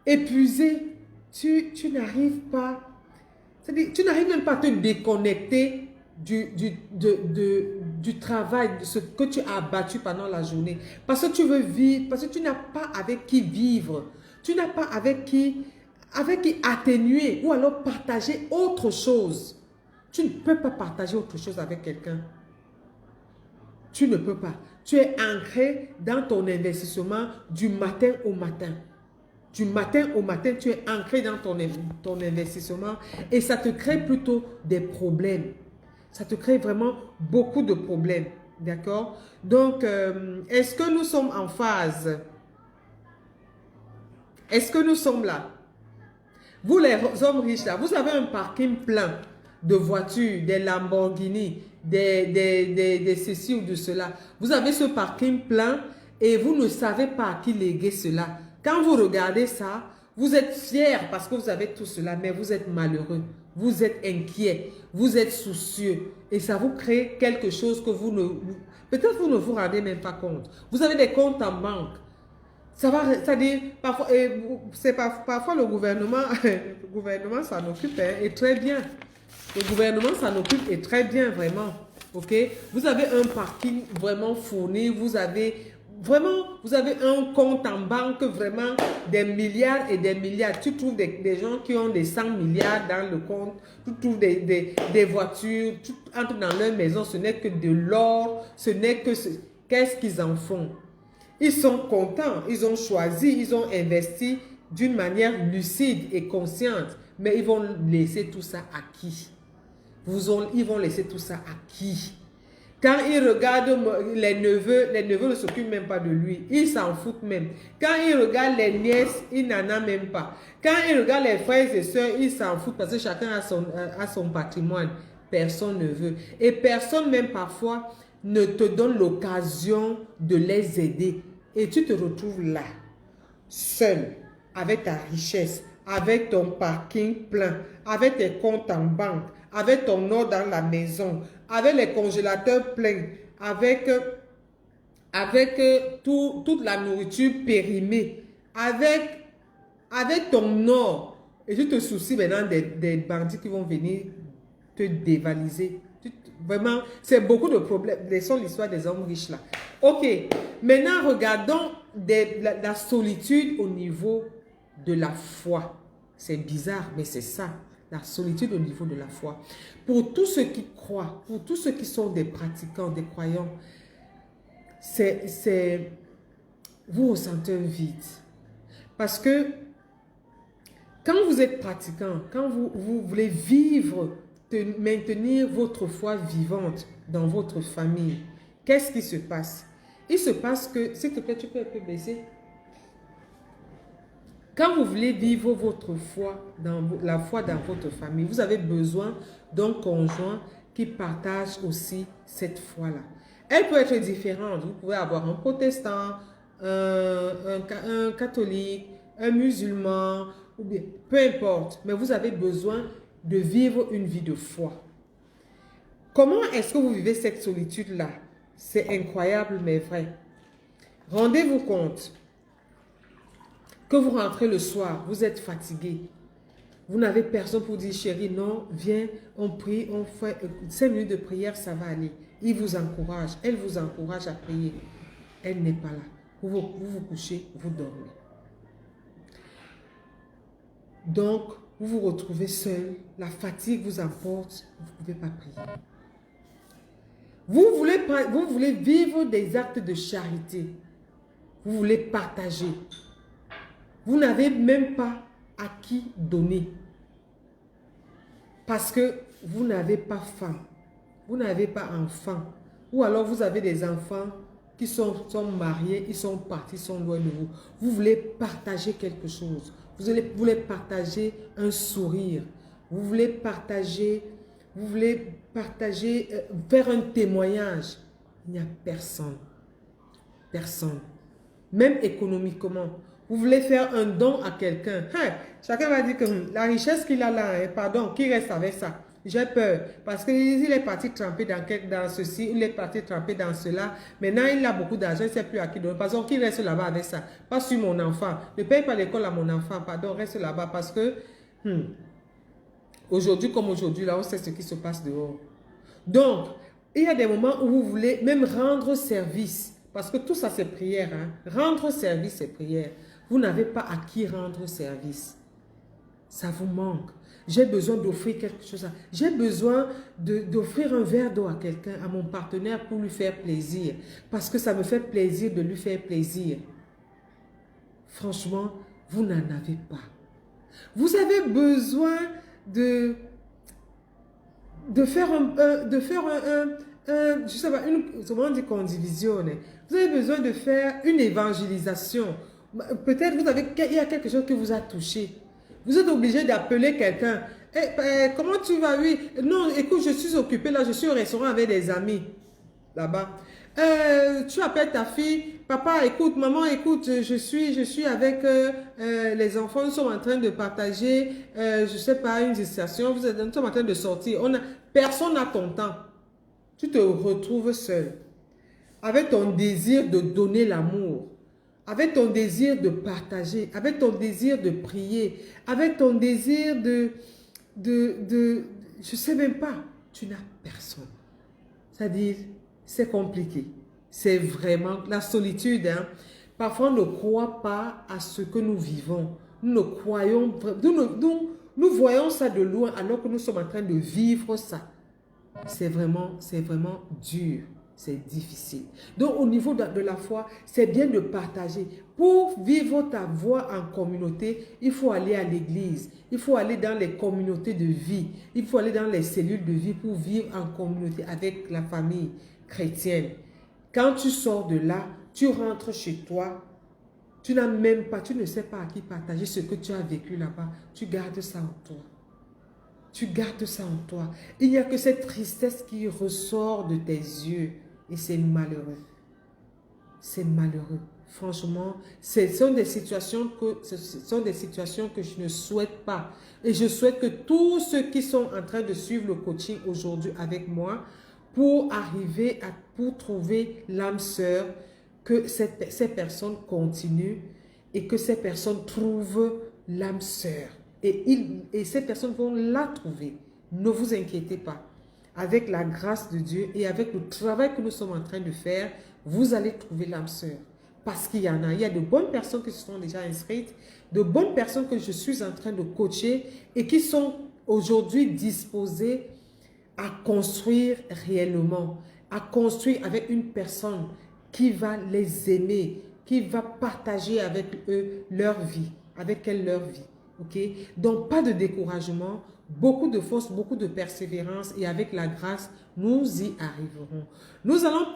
épuisé, tu n'arrives pas, c'est-à-dire, tu n'arrives même pas à te déconnecter du travail, de ce que tu as abattu pendant la journée. Parce que tu veux vivre, parce que tu n'as pas avec qui vivre. Tu n'as pas avec qui atténuer ou alors partager autre chose. Tu ne peux pas partager autre chose avec quelqu'un. Tu ne peux pas. Tu es ancré dans ton investissement du matin au matin. Du matin au matin, tu es ancré dans ton investissement et ça te crée plutôt des problèmes. Ça te crée vraiment beaucoup de problèmes. D'accord? Donc, est-ce que nous sommes en phase? Est-ce que nous sommes là? Vous les hommes riches là, vous avez un parking plein de voitures, des Lamborghini, des ceci ou de cela. Vous avez ce parking plein et vous ne savez pas à qui léguer cela. Quand vous regardez ça, vous êtes fiers parce que vous avez tout cela, mais vous êtes malheureux, vous êtes inquiet, vous êtes soucieux et ça vous crée quelque chose que peut-être vous ne vous rendez même pas compte. Vous avez des comptes en banque. Ça va, c'est-à-dire, parfois le gouvernement s'en occupe et très bien. Le gouvernement s'en occupe et très bien, vraiment. Ok? Vous avez un parking vraiment fourni, vous avez un compte en banque, vraiment des milliards et des milliards. Tu trouves des gens qui ont des 100 milliards dans le compte, tu trouves des voitures, tu entres dans leur maison, ce n'est que de l'or, ce n'est que qu'est-ce qu'ils en font? Ils sont contents, ils ont choisi, ils ont investi d'une manière lucide et consciente. Mais ils vont laisser tout ça à qui? Ils vont laisser tout ça à qui? Quand ils regardent les neveux ne s'occupent même pas de lui. Ils s'en foutent même. Quand ils regardent les nièces, ils n'en ont même pas. Quand ils regardent les frères et sœurs, ils s'en foutent parce que chacun a son patrimoine. Personne ne veut. Et personne même parfois ne te donne l'occasion de les aider. Et tu te retrouves là, seul, avec ta richesse, avec ton parking plein, avec tes comptes en banque, avec ton or dans la maison, avec les congélateurs pleins, avec toute la nourriture périmée, avec ton or. Et tu te soucies maintenant des bandits qui vont venir te dévaliser. Vraiment, c'est beaucoup de problèmes. Laissons l'histoire des hommes riches là. Ok, maintenant regardons la solitude au niveau de la foi. C'est bizarre, mais c'est ça. La solitude au niveau de la foi. Pour tous ceux qui croient, pour tous ceux qui sont des pratiquants, des croyants, vous ressentez un vide. Parce que quand vous êtes pratiquant, quand vous voulez vivre, maintenir votre foi vivante dans votre famille, qu'est-ce qui se passe? Il se passe que, s'il te plaît, tu peux un peu baisser. Quand vous voulez vivre votre foi, la foi dans votre famille, vous avez besoin d'un conjoint qui partage aussi cette foi-là. Elle peut être différente. Vous pouvez avoir un protestant, un catholique, un musulman, ou bien, peu importe. Mais vous avez besoin de vivre une vie de foi. Comment est-ce que vous vivez cette solitude-là? C'est incroyable, mais vrai. Rendez-vous compte que vous rentrez le soir, vous êtes fatigué. Vous n'avez personne pour dire, chérie, non, viens, on prie, on fait 5 minutes de prière, ça va aller. Il vous encourage, elle vous encourage à prier. Elle n'est pas là. Vous vous couchez, vous dormez. Donc, vous vous retrouvez seul, la fatigue vous emporte, vous ne pouvez pas prier. Vous voulez vivre des actes de charité. Vous voulez partager. Vous n'avez même pas à qui donner. Parce que vous n'avez pas faim. Vous n'avez pas enfant. Ou alors vous avez des enfants qui sont mariés, ils sont partis, ils sont loin de vous. Vous voulez partager quelque chose. Vous voulez partager un sourire. Vous voulez partager, faire un témoignage. Il n'y a personne. Personne. Même économiquement. Vous voulez faire un don à quelqu'un. Hein? Chacun va dire que la richesse qu'il a là, pardon, qui reste avec ça? J'ai peur. Parce qu'il est parti tremper dans ceci, il est parti tremper dans cela. Maintenant, il a beaucoup d'argent, il ne sait plus à qui donner. Par exemple, qui reste là-bas avec ça? Pas sur mon enfant. Ne paye pas l'école à mon enfant. Pardon, reste là-bas parce que aujourd'hui comme aujourd'hui, là, on sait ce qui se passe dehors. Donc, il y a des moments où vous voulez même rendre service. Parce que tout ça, c'est prière. Hein? Rendre service, c'est prière. Vous n'avez pas à qui rendre service. Ça vous manque. J'ai besoin d'offrir quelque chose. J'ai besoin d'offrir un verre d'eau à quelqu'un, à mon partenaire pour lui faire plaisir. Parce que ça me fait plaisir de lui faire plaisir. Franchement, vous n'en avez pas. Vous avez besoin de faire je sais pas, comment on dit condivisione. Vous avez besoin de faire une évangélisation. Peut-être il y a quelque chose qui vous a touché. Vous êtes obligé d'appeler quelqu'un. Comment tu vas? Oui. Non, écoute, je suis occupé là, je suis au restaurant avec des amis là-bas. Tu appelles ta fille. Papa, écoute, maman, écoute, je suis avec les enfants. Nous sommes en train de partager, je sais pas, une distraction. Nous sommes en train de sortir. Personne n'a ton temps. Tu te retrouves seul. Avec ton désir de donner l'amour. Avec ton désir de partager. Avec ton désir de prier. Avec ton désir je sais même pas. Tu n'as personne. C'est-à-dire, c'est compliqué. C'est vraiment la solitude. Hein? Parfois, on ne croit pas à ce que nous vivons. Nous ne croyons, nous voyons ça de loin alors que nous sommes en train de vivre ça. C'est vraiment dur. C'est difficile. Donc, au niveau de la foi, c'est bien de partager. Pour vivre ta voie en communauté, il faut aller à l'église. Il faut aller dans les communautés de vie. Il faut aller dans les cellules de vie pour vivre en communauté avec la famille chrétienne. Quand tu sors de là, tu rentres chez toi. Tu n'as même pas, tu ne sais pas à qui partager ce que tu as vécu là-bas. Tu gardes ça en toi. Tu gardes ça en toi. Il n'y a que cette tristesse qui ressort de tes yeux. Et c'est malheureux. C'est malheureux. Franchement, ce sont des situations que je ne souhaite pas. Et je souhaite que tous ceux qui sont en train de suivre le coaching aujourd'hui avec moi, pour arriver pour trouver l'âme sœur, que ces personnes continuent et que ces personnes trouvent l'âme sœur. Et ces personnes vont la trouver. Ne vous inquiétez pas. avec la grâce de Dieu et avec le travail que nous sommes en train de faire, vous allez trouver l'âme sœur. Parce qu'il y en a. Il y a de bonnes personnes qui se sont déjà inscrites, de bonnes personnes que je suis en train de coacher et qui sont aujourd'hui disposées à construire réellement, à construire avec une personne qui va les aimer, qui va partager avec eux leur vie, avec elle leur vie. Ok? Donc, pas de découragement, beaucoup de force, beaucoup de persévérance et avec la grâce, nous y arriverons. Nous allons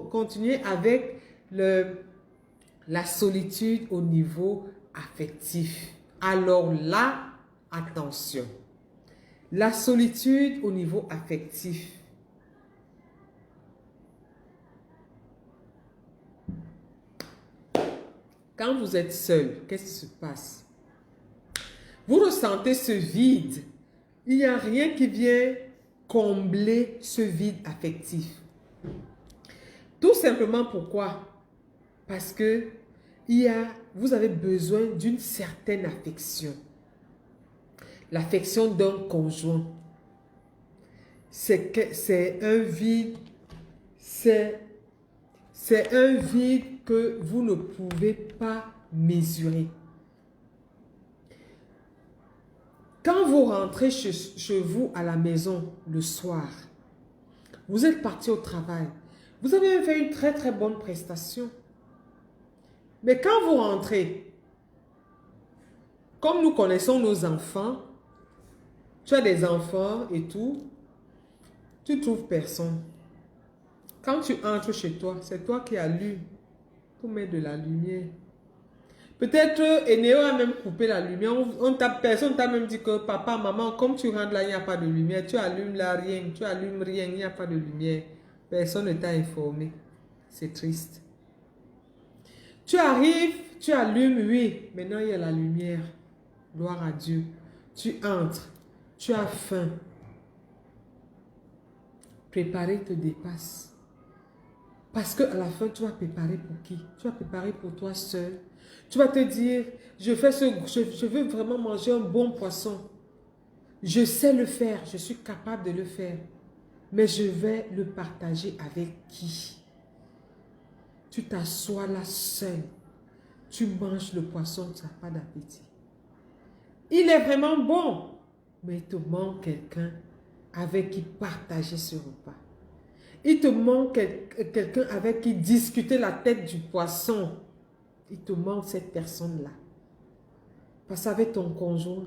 continuer avec la solitude au niveau affectif. Alors là, attention. La solitude au niveau affectif. Quand vous êtes seul, qu'est-ce qui se passe? Vous ressentez ce vide. Il n'y a rien qui vient combler ce vide affectif. Tout simplement pourquoi? Parce que vous avez besoin d'une certaine affection. L'affection d'un conjoint. C'est un vide. C'est un vide que vous ne pouvez pas mesurer. Quand vous rentrez chez vous à la maison le soir, vous êtes parti au travail, vous avez fait une très très bonne prestation. Mais quand vous rentrez, comme nous connaissons nos enfants, tu as des enfants et tout, tu ne trouves personne. Quand tu entres chez toi, c'est toi qui allumes pour mettre de la lumière. Peut-être Eneo a même coupé la lumière. Personne t'a même dit que papa, maman, comme tu rentres là, il n'y a pas de lumière. Tu allumes là, rien. Tu allumes rien, il n'y a pas de lumière. Personne ne t'a informé. C'est triste. Tu arrives, tu allumes, oui. Maintenant, il y a la lumière. Gloire à Dieu. Tu entres. Tu as faim. Préparer te dépasse. Parce qu'à la fin, tu vas préparer pour qui? Tu vas préparer pour toi seul. Tu vas te dire, je veux vraiment manger un bon poisson. Je sais le faire, je suis capable de le faire. Mais je vais le partager avec qui? Tu t'assois là seul. Tu manges le poisson, tu n'as pas d'appétit. Il est vraiment bon, mais il te manque quelqu'un avec qui partager ce repas. Il te manque quelqu'un avec qui discuter la tête du poisson. Il te manque cette personne-là. Parce qu'avec ton conjoint,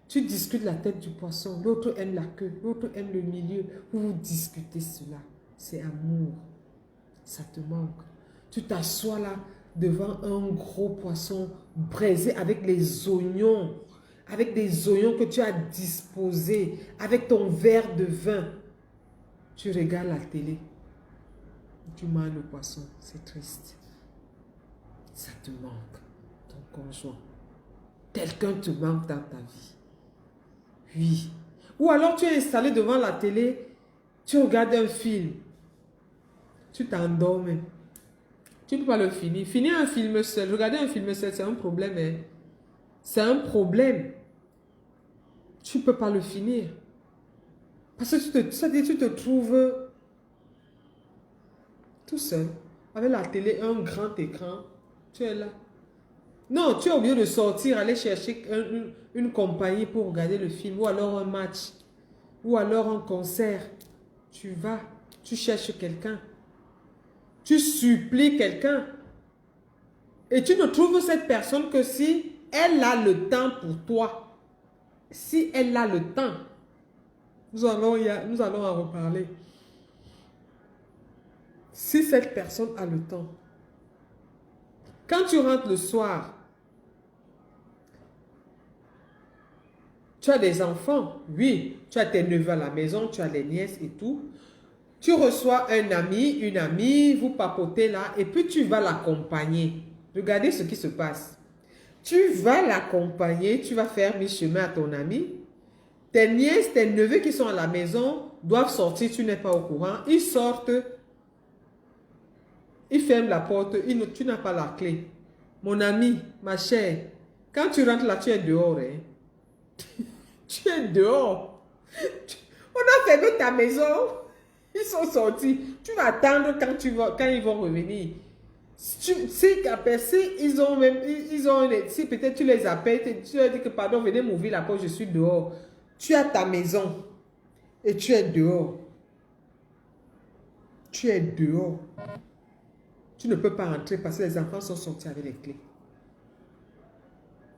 tu discutes la tête du poisson. L'autre aime la queue, l'autre aime le milieu. Vous discutez cela. C'est amour. Ça te manque. Tu t'assois là devant un gros poisson braisé avec les oignons. Avec des oignons que tu as disposés. Avec ton verre de vin. Tu regardes la télé. Tu manges le poisson. C'est triste. Ça te manque, ton conjoint. Quelqu'un te manque dans ta vie. Oui. Ou alors tu es installé devant la télé, tu regardes un film. Tu t'endors même. Tu ne peux pas le finir. Finir un film seul, regarder un film seul, c'est un problème. Hein? C'est un problème. Tu ne peux pas le finir. Parce que tu te trouves tout seul, avec la télé, un grand écran. Tu es là. Non, tu es obligé de sortir, aller chercher une compagnie pour regarder le film, ou alors un match, ou alors un concert. Tu vas, tu cherches quelqu'un. Tu supplies quelqu'un. Et tu ne trouves cette personne que si elle a le temps pour toi. Si elle a le temps. Nous allons en reparler. Si cette personne a le temps. Quand tu rentres le soir, tu as des enfants, oui, tu as tes neveux à la maison, tu as les nièces et tout. Tu reçois un ami, une amie, vous papotez là, et puis tu vas l'accompagner. Regardez ce qui se passe. Tu vas l'accompagner, tu vas faire mi-chemin à ton ami. Tes nièces, tes neveux qui sont à la maison doivent sortir, tu n'es pas au courant. Ils sortent. Il ferme la porte, tu n'as pas la clé. Mon ami, ma chère, quand tu rentres là, tu es dehors. Hein? Tu es dehors. On a fermé ta maison. Ils sont sortis. Tu vas attendre quand ils vont revenir. Si ils ont même, si peut-être tu les appelles, tu leur dis que pardon, venez m'ouvrir la porte, je suis dehors. Tu as ta maison et tu es dehors. Tu es dehors. Tu ne peux pas rentrer parce que les enfants sont sortis avec les clés.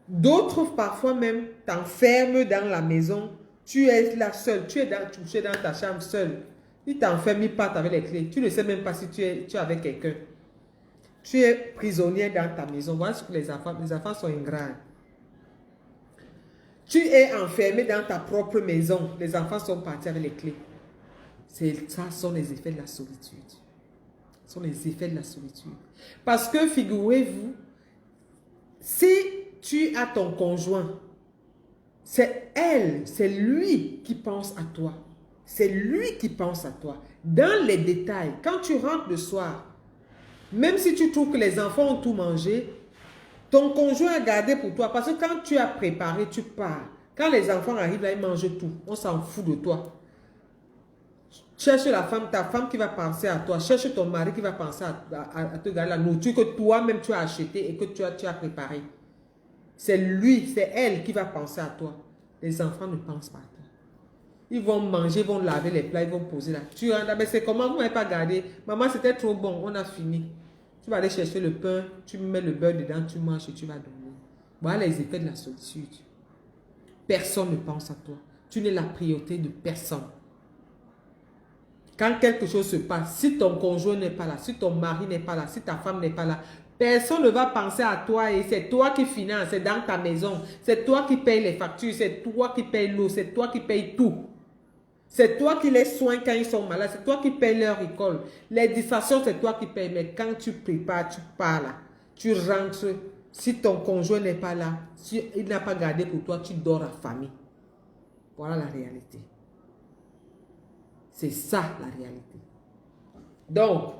D'autres, parfois même, t'enferment dans la maison. Tu es là seul. Tu es couché dans ta chambre seul. Ils t'enferment, ils partent avec les clés. Tu ne sais même pas si tu es avec quelqu'un. Tu es prisonnier dans ta maison. Voilà ce que les enfants sont ingrats. Tu es enfermé dans ta propre maison. Les enfants sont partis avec les clés. Ça sont les effets de la solitude. Ce sont les effets de la solitude. Parce que figurez-vous, si tu as ton conjoint, c'est lui qui pense à toi. C'est lui qui pense à toi. Dans les détails, quand tu rentres le soir, même si tu trouves que les enfants ont tout mangé, ton conjoint a gardé pour toi. Parce que quand tu as préparé, tu pars. Quand les enfants arrivent là, ils mangent tout. On s'en fout de toi. Cherche ta femme qui va penser à toi. Cherche ton mari qui va penser à te garder la nourriture que toi-même tu as acheté et que tu as préparé. C'est lui, c'est elle qui va penser à toi. Les enfants ne pensent pas à toi. Ils vont manger, ils vont laver les plats, ils vont poser là. Tu rentres, mais c'est comment vous ne m'avez pas gardé? Maman, c'était trop bon, on a fini. Tu vas aller chercher le pain, tu mets le beurre dedans, tu manges et tu vas dormir. Voilà les effets de la solitude. Personne ne pense à toi. Tu n'es la priorité de personne. Quand quelque chose se passe, si ton conjoint n'est pas là, si ton mari n'est pas là, si ta femme n'est pas là, personne ne va penser à toi et c'est toi qui finances, c'est dans ta maison, c'est toi qui payes les factures, c'est toi qui payes l'eau, c'est toi qui payes tout. C'est toi qui les soignes quand ils sont malades, c'est toi qui payes leur école. Les distractions, c'est toi qui payes, mais quand tu prépares, tu pars là, tu rentres, si ton conjoint n'est pas là, si il n'a pas gardé pour toi, tu dors à famille. Voilà la réalité. C'est ça la réalité. Donc,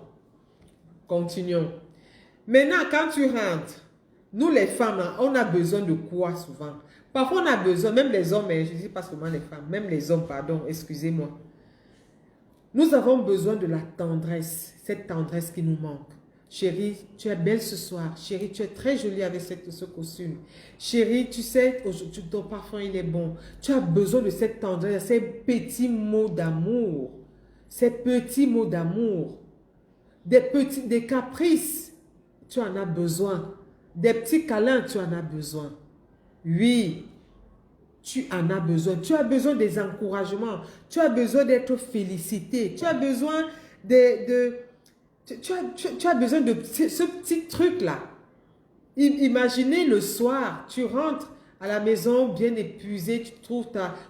continuons. Maintenant, quand tu rentres, nous les femmes, on a besoin de quoi souvent? Parfois, on a besoin, même les hommes, je ne dis pas seulement les femmes, même les hommes, pardon, excusez-moi. Nous avons besoin de la tendresse, cette tendresse qui nous manque. Chérie, tu es belle ce soir. Chérie, tu es très jolie avec ce costume. Chérie, tu sais, aujourd'hui, ton parfum, il est bon. Tu as besoin de cette tendresse, ces petits mots d'amour. Ces petits mots d'amour. Des caprices, tu en as besoin. Des petits câlins, tu en as besoin. Oui, tu en as besoin. Tu as besoin des encouragements. Tu as besoin d'être félicité. Tu as besoin tu as besoin de ce petit truc-là. Imaginez le soir, tu rentres à la maison bien épuisé, tu trouves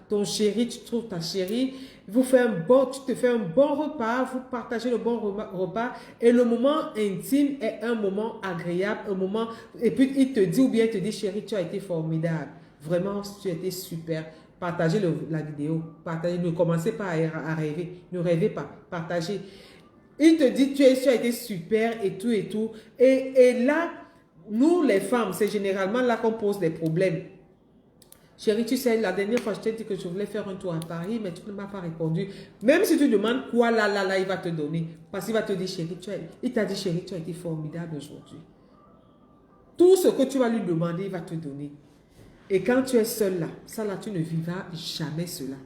ton chéri, tu trouves ta chérie, tu te fais un bon repas, vous partagez le bon repas et le moment intime est un moment agréable, un moment, et puis il te dit ou bien il te dit chérie, tu as été formidable, vraiment tu as été super. Partagez la vidéo, ne commencez pas à rêver, ne rêvez pas, partagez. Il te dit tu as été super et tout et tout. Et là, nous les femmes, c'est généralement là qu'on pose des problèmes. Chérie, tu sais, la dernière fois, je t'ai dit que je voulais faire un tour à Paris, mais tu ne m'as pas répondu. Même si tu demandes quoi, là, il va te donner. Parce qu'il va te dire, chérie, il t'a dit, chérie, tu as été formidable aujourd'hui. Tout ce que tu vas lui demander, il va te donner. Et quand tu es seule là, tu ne vivras jamais cela.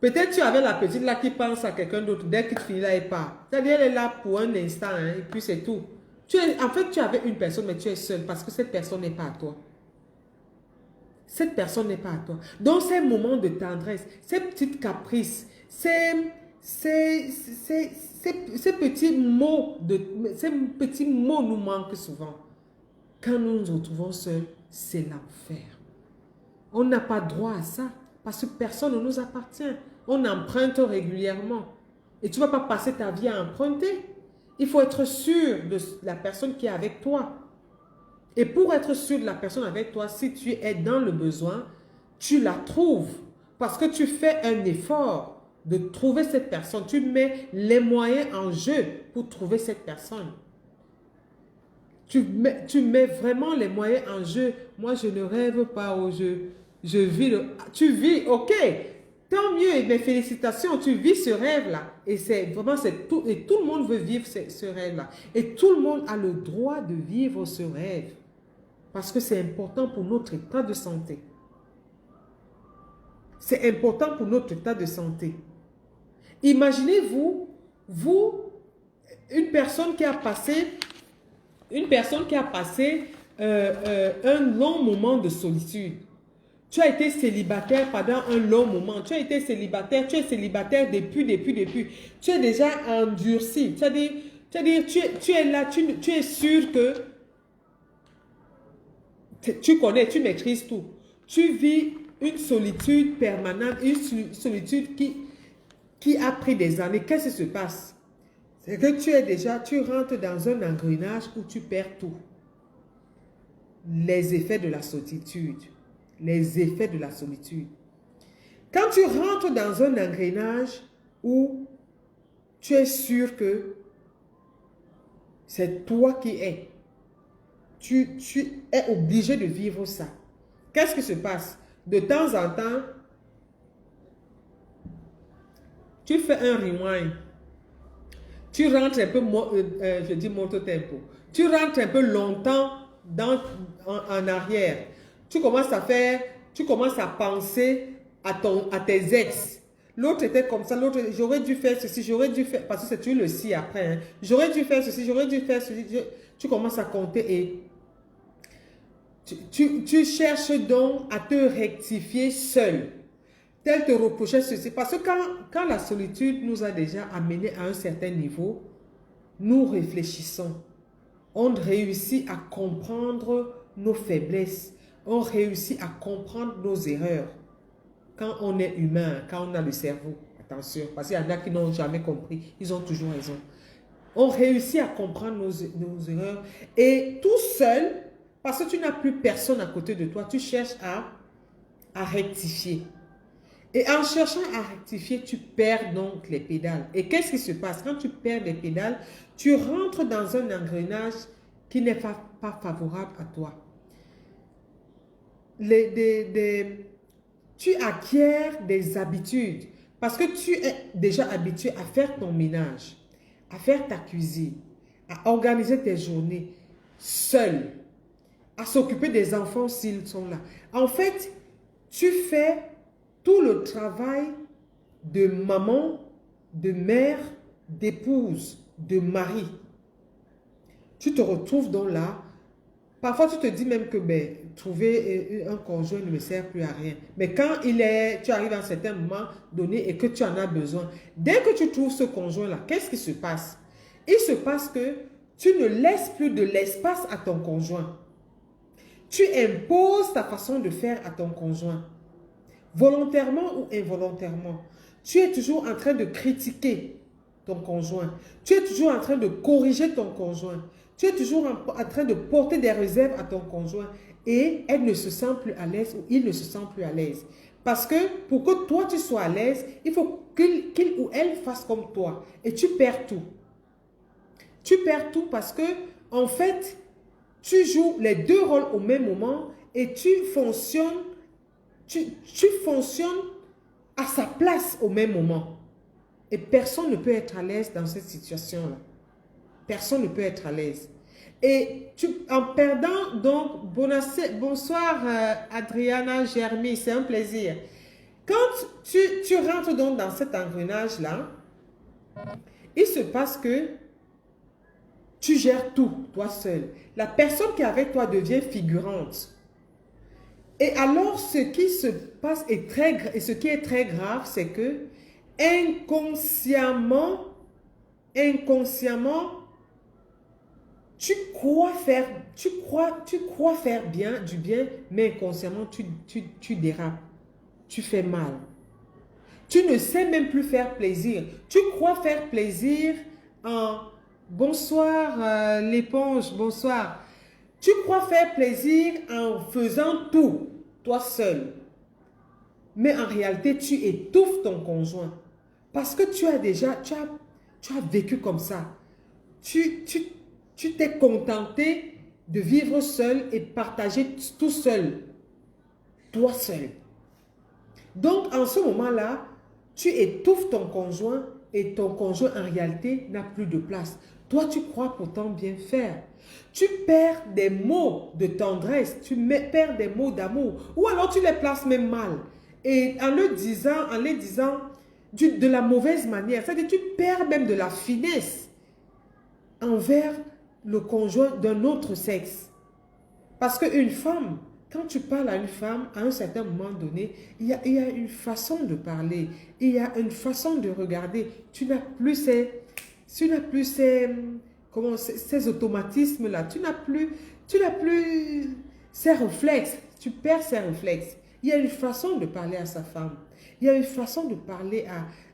Peut-être tu avais la petite là qui pense à quelqu'un d'autre. Dès qu'il finit là, elle part. C'est-à-dire, elle est là pour un instant, hein, et puis c'est tout. En fait, tu avais une personne, mais tu es seule parce que cette personne n'est pas à toi. Cette personne n'est pas à toi. Donc, ces moments de tendresse, ces petites caprices, ces petits mots nous manquent souvent. Quand nous nous retrouvons seuls, c'est l'enfer. On n'a pas droit à ça parce que personne ne nous appartient. On emprunte régulièrement. Et tu ne vas pas passer ta vie à emprunter. Il faut être sûr de la personne qui est avec toi. Et pour être sûr de la personne avec toi, si tu es dans le besoin, tu la trouves. Parce que tu fais un effort de trouver cette personne. Tu mets les moyens en jeu pour trouver cette personne. Tu mets vraiment les moyens en jeu. Moi, je ne rêve pas au jeu. Je vis tu vis, ok. Tant mieux, et mes félicitations, tu vis ce rêve-là. Et c'est vraiment, tout, et tout le monde veut vivre ce rêve-là. Et tout le monde a le droit de vivre ce rêve. Parce que c'est important pour notre état de santé. C'est important pour notre état de santé. Imaginez-vous, une personne qui a passé un long moment de solitude. Tu as été célibataire pendant un long moment. Tu es célibataire depuis. Tu es déjà endurci. C'est-à-dire, tu es là, tu es sûr que tu connais, tu maîtrises tout. Tu vis une solitude permanente, une solitude qui a pris des années. Qu'est-ce qui se passe? C'est que tu rentres dans un engrenage où tu perds tout. Les effets de la solitude. Les effets de la solitude. Quand tu rentres dans un engrenage où tu es sûr que c'est toi qui es, tu es obligé de vivre ça. Qu'est-ce qui se passe? De temps en temps, tu fais un rewind. Tu rentres un peu, je dis molto tempo. Tu rentres un peu longtemps en arrière. Tu commences à penser à tes ex. L'autre était comme ça, l'autre, j'aurais dû faire ceci, j'aurais dû faire, parce que tu le sais après, hein. J'aurais dû faire ceci, j'aurais dû faire ceci. Tu commences à compter et tu cherches donc à te rectifier seul. Tel te reprocher ceci. Parce que quand la solitude nous a déjà amenés à un certain niveau, nous réfléchissons. On réussit à comprendre nos faiblesses. On réussit à comprendre nos erreurs. Quand on est humain, quand on a le cerveau, attention, parce qu'il y en a qui n'ont jamais compris, ils ont toujours raison. On réussit à comprendre nos erreurs et tout seul, parce que tu n'as plus personne à côté de toi, tu cherches à rectifier. Et en cherchant à rectifier, tu perds donc les pédales. Et qu'est-ce qui se passe? Quand tu perds les pédales, tu rentres dans un engrenage qui n'est pas favorable à toi. Tu acquiers des habitudes parce que tu es déjà habitué à faire ton ménage, à faire ta cuisine, à organiser tes journées seul, à s'occuper des enfants s'ils sont là. En fait, tu fais tout le travail de maman, de mère, d'épouse, de mari. Tu te retrouves donc là. Parfois, tu te dis même que trouver un conjoint ne me sert plus à rien. Mais quand tu arrives à un certain moment donné et que tu en as besoin, dès que tu trouves ce conjoint-là, qu'est-ce qui se passe? Il se passe que tu ne laisses plus de l'espace à ton conjoint. Tu imposes ta façon de faire à ton conjoint. Volontairement ou involontairement. Tu es toujours en train de critiquer ton conjoint. Tu es toujours en train de corriger ton conjoint. Tu es toujours en train de porter des réserves à ton conjoint et elle ne se sent plus à l'aise ou il ne se sent plus à l'aise. Parce que pour que toi tu sois à l'aise, il faut qu'il ou elle fasse comme toi. Et tu perds tout. Tu perds tout parce que en fait, tu joues les deux rôles au même moment et tu fonctionnes à sa place au même moment. Et personne ne peut être à l'aise dans cette situation-là. Personne ne peut être à l'aise. Et en perdant, donc, bonsoir Adriana Germy, c'est un plaisir. Quand tu rentres donc dans cet engrenage-là, il se passe que tu gères tout, toi seul. La personne qui est avec toi devient figurante. Et alors, ce qui se passe et ce qui est très grave, c'est que inconsciemment, tu crois faire bien, du bien, mais inconsciemment, tu dérapes. Tu fais mal. Tu ne sais même plus faire plaisir. Tu crois faire plaisir en... Bonsoir l'éponge, bonsoir. Tu crois faire plaisir en faisant tout, toi seul. Mais en réalité, tu étouffes ton conjoint. Parce que tu as vécu comme ça. Tu t'es contenté de vivre seul et partager tout seul. Toi seul. Donc, en ce moment-là, tu étouffes ton conjoint et ton conjoint, en réalité, n'a plus de place. Toi, tu crois pourtant bien faire. Tu perds des mots de tendresse, perds des mots d'amour, ou alors tu les places même mal. Et en les disant de la mauvaise manière, c'est-à-dire tu perds même de la finesse envers le conjoint d'un autre sexe. Parce qu'une femme, quand tu parles à une femme, à un certain moment donné, il y a une façon de parler, il y a une façon de regarder. Tu n'as plus ces automatismes-là, tu n'as plus ces réflexes, tu perds ces réflexes. Il y a une façon de parler à sa femme, il y a une façon de parler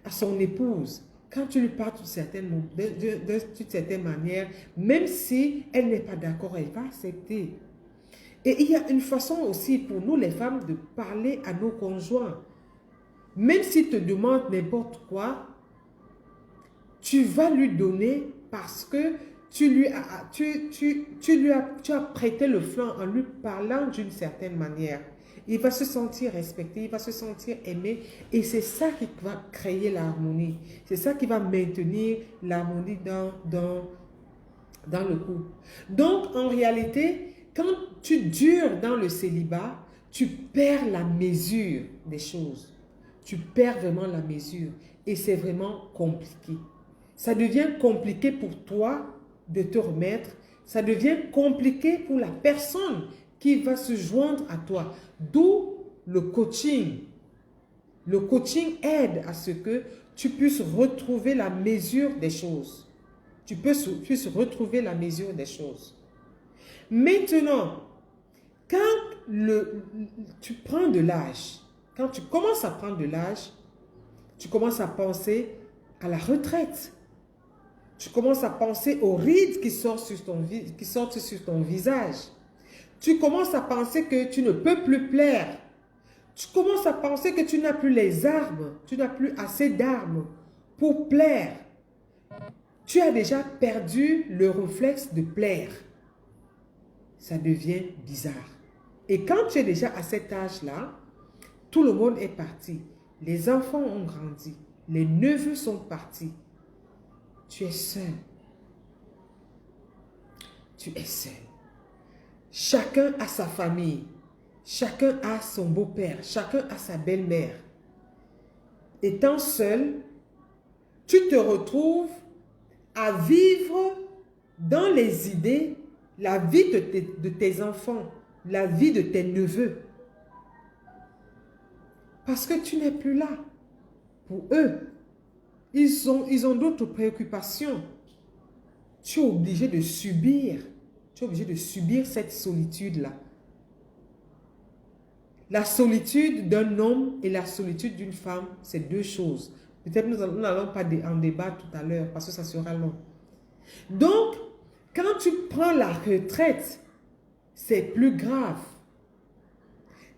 à son épouse. Quand tu lui parles d'une certaine manière, même si elle n'est pas d'accord, elle va accepter. Et il y a une façon aussi pour nous les femmes de parler à nos conjoints. Même s'il te demande n'importe quoi, tu vas lui donner parce que tu as prêté le flanc en lui parlant d'une certaine manière. Il va se sentir respecté, il va se sentir aimé et c'est ça qui va créer l'harmonie. C'est ça qui va maintenir l'harmonie dans le couple. Donc, en réalité, quand tu dures dans le célibat, tu perds la mesure des choses. Tu perds vraiment la mesure et c'est vraiment compliqué. Ça devient compliqué pour toi de te remettre. Ça devient compliqué pour la personne qui va se joindre à toi. D'où le coaching. Le coaching aide à ce que tu puisses retrouver la mesure des choses. Tu puisses retrouver la mesure des choses. Maintenant, quand tu prends de l'âge, quand tu commences à prendre de l'âge, tu commences à penser à la retraite. Tu commences à penser aux rides qui sortent sur ton visage. Tu commences à penser que tu ne peux plus plaire. Tu commences à penser que tu n'as plus les armes, tu n'as plus assez d'armes pour plaire. Tu as déjà perdu le réflexe de plaire. Ça devient bizarre. Et quand tu es déjà à cet âge-là, tout le monde est parti. Les enfants ont grandi. Les neveux sont partis. Tu es seul. Tu es seul. Chacun a sa famille. Chacun a son beau-père. Chacun a sa belle-mère. Étant seul, tu te retrouves à vivre dans les idées la vie de tes enfants, la vie de tes neveux. Parce que tu n'es plus là pour eux. Ils ont d'autres préoccupations. Tu es obligé de subir. Tu es obligé de subir cette solitude-là. La solitude d'un homme et la solitude d'une femme, c'est deux choses. Peut-être nous n'allons pas en débattre tout à l'heure parce que ça sera long. Donc, quand tu prends la retraite, c'est plus grave.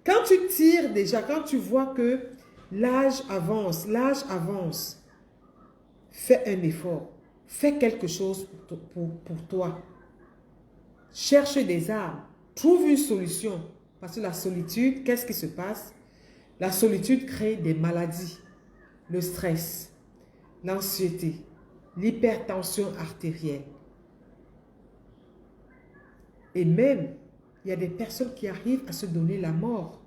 Quand tu tires déjà, quand tu vois que l'âge avance, fais un effort. Fais quelque chose pour toi. Cherche des armes. Trouve une solution. Parce que la solitude, qu'est-ce qui se passe? La solitude crée des maladies. Le stress, l'anxiété, l'hypertension artérielle. Et même, il y a des personnes qui arrivent à se donner la mort.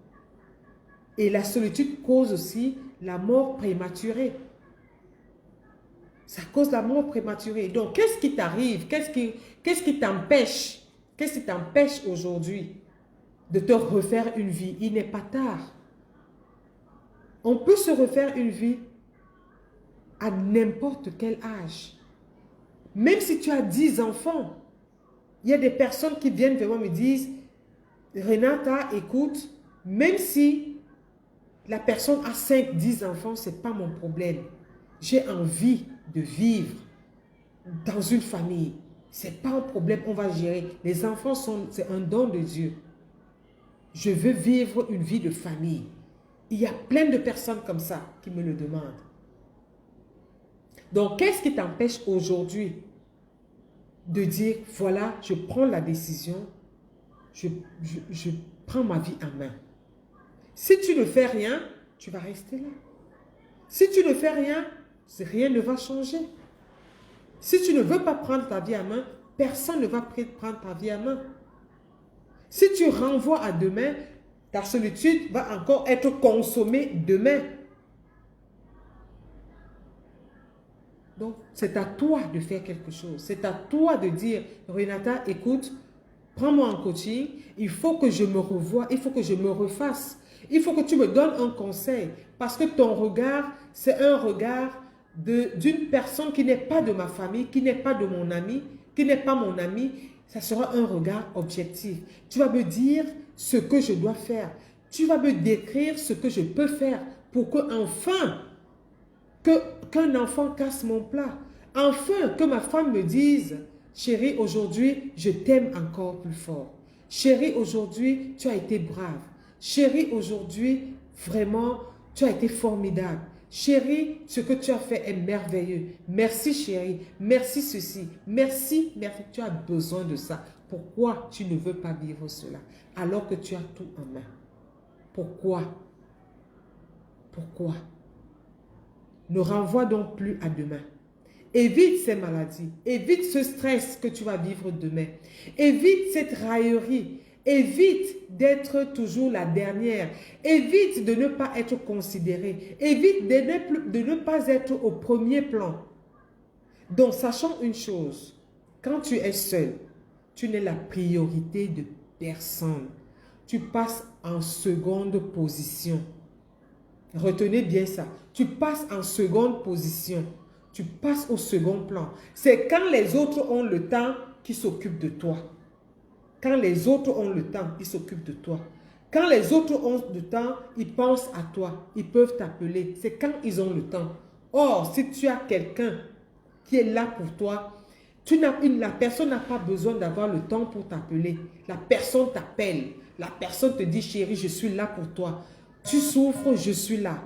Et la solitude cause aussi la mort prématurée. Ça cause la mort prématurée. Donc, qu'est-ce qui t'arrive? Qu'est-ce qui t'empêche? Qu'est-ce qui t'empêche aujourd'hui de te refaire une vie? Il n'est pas tard. On peut se refaire une vie à n'importe quel âge. Même si tu as 10 enfants, il y a des personnes qui viennent vers moi et me disent, Renata, écoute, même si la personne a 5, 10 enfants, ce n'est pas mon problème. J'ai envie de vivre dans une famille. Ce n'est pas un problème, on va gérer. Les enfants, c'est un don de Dieu. Je veux vivre une vie de famille. Il y a plein de personnes comme ça qui me le demandent. Donc, qu'est-ce qui t'empêche aujourd'hui de dire, voilà, je prends la décision, je prends ma vie en main. Si tu ne fais rien, tu vas rester là. Si tu ne fais rien, rien ne va changer. Si tu ne veux pas prendre ta vie à main, personne ne va prendre ta vie à main. Si tu renvoies à demain, ta solitude va encore être consommée demain. Donc, c'est à toi de faire quelque chose. C'est à toi de dire, Renata, écoute, prends-moi en coaching, il faut que je me revoie, il faut que je me refasse. Il faut que tu me donnes un conseil. Parce que ton regard, c'est un regard d'une personne qui n'est pas de ma famille, qui n'est pas de mon ami, qui n'est pas mon ami. Ça sera un regard objectif. Tu vas me dire ce que je dois faire. Tu vas me décrire ce que je peux faire pour que enfin, qu'un enfant casse mon plat. Enfin, que ma femme me dise, chérie, aujourd'hui, je t'aime encore plus fort. Chérie, aujourd'hui, tu as été brave. Chérie, aujourd'hui, vraiment, tu as été formidable. Chérie, ce que tu as fait est merveilleux. Merci chérie, merci ceci, merci, merci. Tu as besoin de ça. Pourquoi tu ne veux pas vivre cela alors que tu as tout en main? Pourquoi? Pourquoi? Ne renvoie donc plus à demain. Évite ces maladies. Évite ce stress que tu vas vivre demain. Évite cette raillerie. Évite d'être toujours la dernière. Évite de ne pas être considéré. Évite de ne pas être au premier plan. Donc, sachant une chose, quand tu es seul, tu n'es la priorité de personne. Tu passes en seconde position. Retenez bien ça. Tu passes en seconde position. Tu passes au second plan. C'est quand les autres ont le temps qu'ils s'occupent de toi. Quand les autres ont le temps, ils s'occupent de toi. Quand les autres ont le temps, ils pensent à toi. Ils peuvent t'appeler. C'est quand ils ont le temps. Or, si tu as quelqu'un qui est là pour toi, la personne n'a pas besoin d'avoir le temps pour t'appeler. La personne t'appelle. La personne te dit, chérie, je suis là pour toi. Tu souffres, je suis là.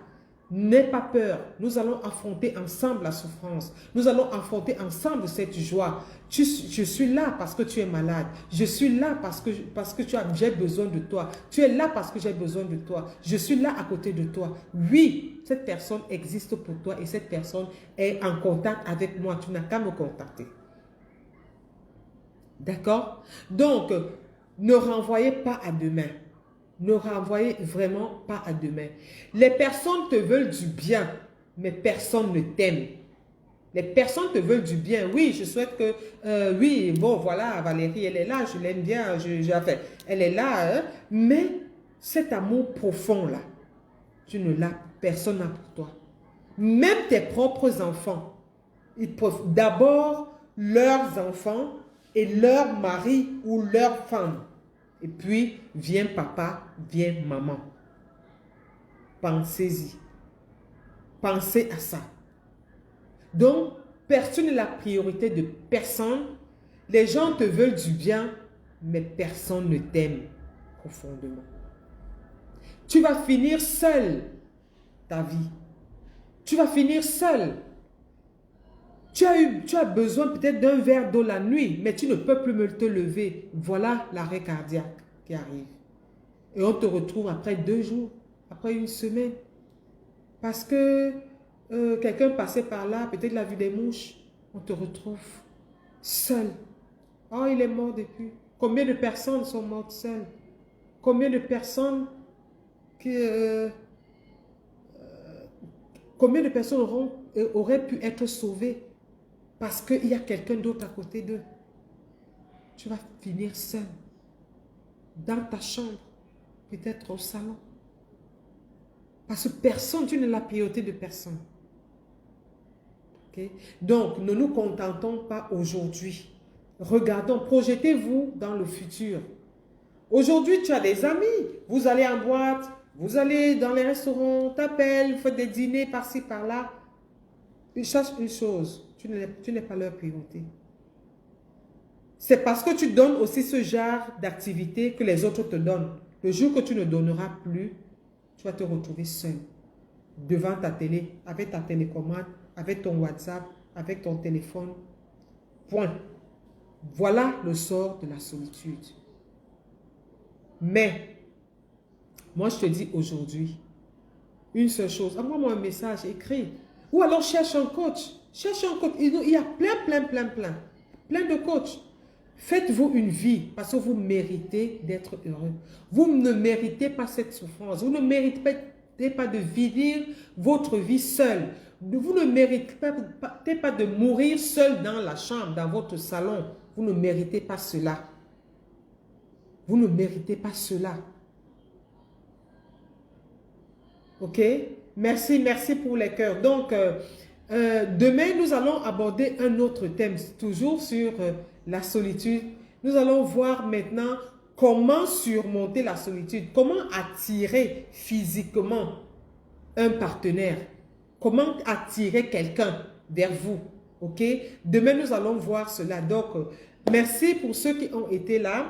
N'aie pas peur. Nous allons affronter ensemble la souffrance. Nous allons affronter ensemble cette joie. Je suis là parce que tu es malade. Je suis là parce que j'ai besoin de toi. Tu es là parce que j'ai besoin de toi. Je suis là à côté de toi. Oui, cette personne existe pour toi et cette personne est en contact avec moi. Tu n'as qu'à me contacter. D'accord? Donc, ne renvoyez pas à demain. Ne renvoyez vraiment pas à demain. Les personnes te veulent du bien, mais personne ne t'aime. Les personnes te veulent du bien. Oui, je souhaite que... oui, bon, voilà, Valérie, elle est là, je l'aime bien, enfin, elle est là, hein, mais cet amour profond-là, tu ne l'as, personne n'a pour toi. Même tes propres enfants, ils peuvent d'abord leurs enfants et leur mari ou leur femme. Et puis, vient papa, vient maman. Pensez-y. Pensez à ça. Donc, personne n'est la priorité de personne. Les gens te veulent du bien, mais personne ne t'aime profondément. Tu vas finir seul ta vie. Tu vas finir seul. Tu as besoin peut-être d'un verre d'eau la nuit, mais tu ne peux plus te lever. Voilà l'arrêt cardiaque qui arrive. Et on te retrouve après 2 jours, après une semaine. Parce que quelqu'un passait par là, peut-être il a vu des mouches. On te retrouve seul. Oh, il est mort depuis. Combien de personnes sont mortes seules? Combien de personnes auraient pu être sauvées? Parce qu'il y a quelqu'un d'autre à côté d'eux. Tu vas finir seul. Dans ta chambre. Peut-être au salon. Parce que personne, tu n'es la priorité de personne. Okay? Donc, ne nous contentons pas aujourd'hui. Regardons, projetez-vous dans le futur. Aujourd'hui, tu as des amis. Vous allez en boîte, vous allez dans les restaurants, t'appelles, vous faites des dîners par-ci, par-là. Cherche une chose. Tu n'es pas leur priorité. C'est parce que tu donnes aussi ce genre d'activité que les autres te donnent. Le jour que tu ne donneras plus, tu vas te retrouver seul. Devant ta télé, avec ta télécommande, avec ton WhatsApp, avec ton téléphone. Point. Voilà le sort de la solitude. Mais, moi je te dis aujourd'hui, une seule chose. Envoie-moi un message, écris. Ou alors cherche un coach. Cherche un coach. Il y a plein de coachs. Faites-vous une vie parce que vous méritez d'être heureux. Vous ne méritez pas cette souffrance. Vous ne méritez pas de vivre votre vie seul. Vous ne méritez pas de mourir seul dans la chambre, dans votre salon. Vous ne méritez pas cela. Vous ne méritez pas cela. Ok? Merci pour les cœurs. Donc, demain, nous allons aborder un autre thème, toujours sur la solitude. Nous allons voir maintenant comment surmonter la solitude, comment attirer physiquement un partenaire, comment attirer quelqu'un vers vous. Ok? Demain, nous allons voir cela. Donc, merci pour ceux qui ont été là.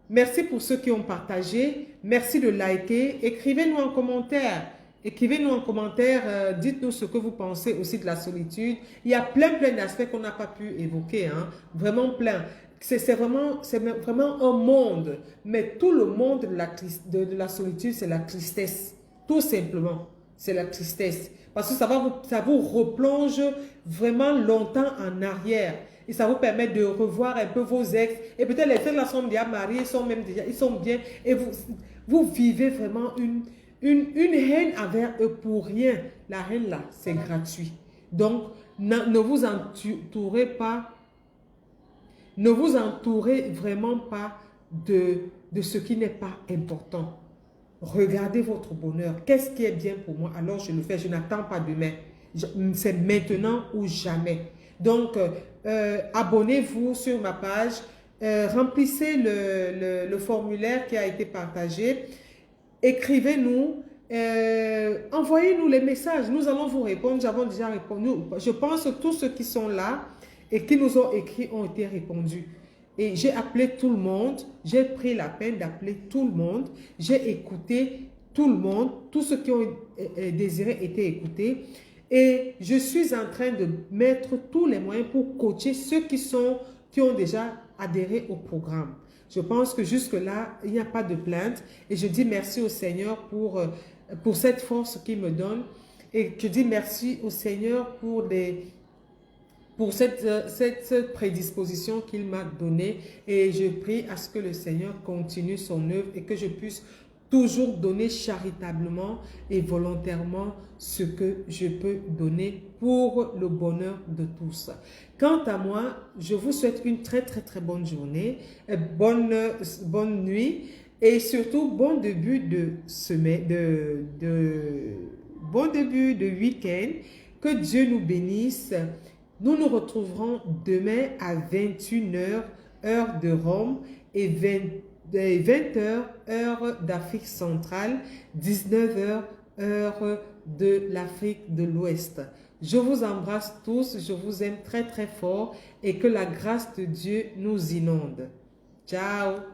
Merci pour ceux qui ont partagé. Merci de liker. Écrivez-nous en commentaire. Écrivez-nous en commentaire, dites-nous ce que vous pensez aussi de la solitude. Il y a plein d'aspects qu'on n'a pas pu évoquer, hein? Vraiment plein. C'est vraiment un monde, mais tout le monde de la solitude, c'est la tristesse. Tout simplement, c'est la tristesse. Parce que ça vous replonge vraiment longtemps en arrière. Et ça vous permet de revoir un peu vos ex. Et peut-être les ex là sont déjà mariés, ils sont bien. Et vous vivez vraiment une haine envers eux pour rien. La haine là, c'est gratuit. Donc, ne vous entourez pas, ne vous entourez vraiment pas de ce qui n'est pas important. Regardez votre bonheur. Qu'est-ce qui est bien pour moi? Alors je le fais. Je n'attends pas demain. C'est maintenant ou jamais. Donc, abonnez-vous sur ma page. Remplissez le formulaire qui a été partagé. Écrivez-nous, envoyez-nous les messages, nous allons vous répondre. Nous avons déjà répondu. Je pense que tous ceux qui sont là et qui nous ont écrit ont été répondus. Et j'ai appelé tout le monde, j'ai pris la peine d'appeler tout le monde, j'ai écouté tout le monde, tous ceux qui ont désiré étaient écoutés. Et je suis en train de mettre tous les moyens pour coacher ceux qui ont déjà adhéré au programme. Je pense que jusque-là, il n'y a pas de plainte. Et je dis merci au Seigneur pour cette force qu'il me donne. Et je dis merci au Seigneur pour cette prédisposition qu'il m'a donnée. Et je prie à ce que le Seigneur continue son œuvre et que je puisse toujours donner charitablement et volontairement ce que je peux donner pour le bonheur de tous. Quant à moi, je vous souhaite une très bonne journée, bonne nuit et surtout bon début de semaine, bon début de week-end. Que Dieu nous bénisse. Nous nous retrouverons demain à 21h, heure de Rome, et 20h, heure d'Afrique centrale, 19h, heure de l'Afrique de l'Ouest. Je vous embrasse tous, je vous aime très fort et que la grâce de Dieu nous inonde. Ciao!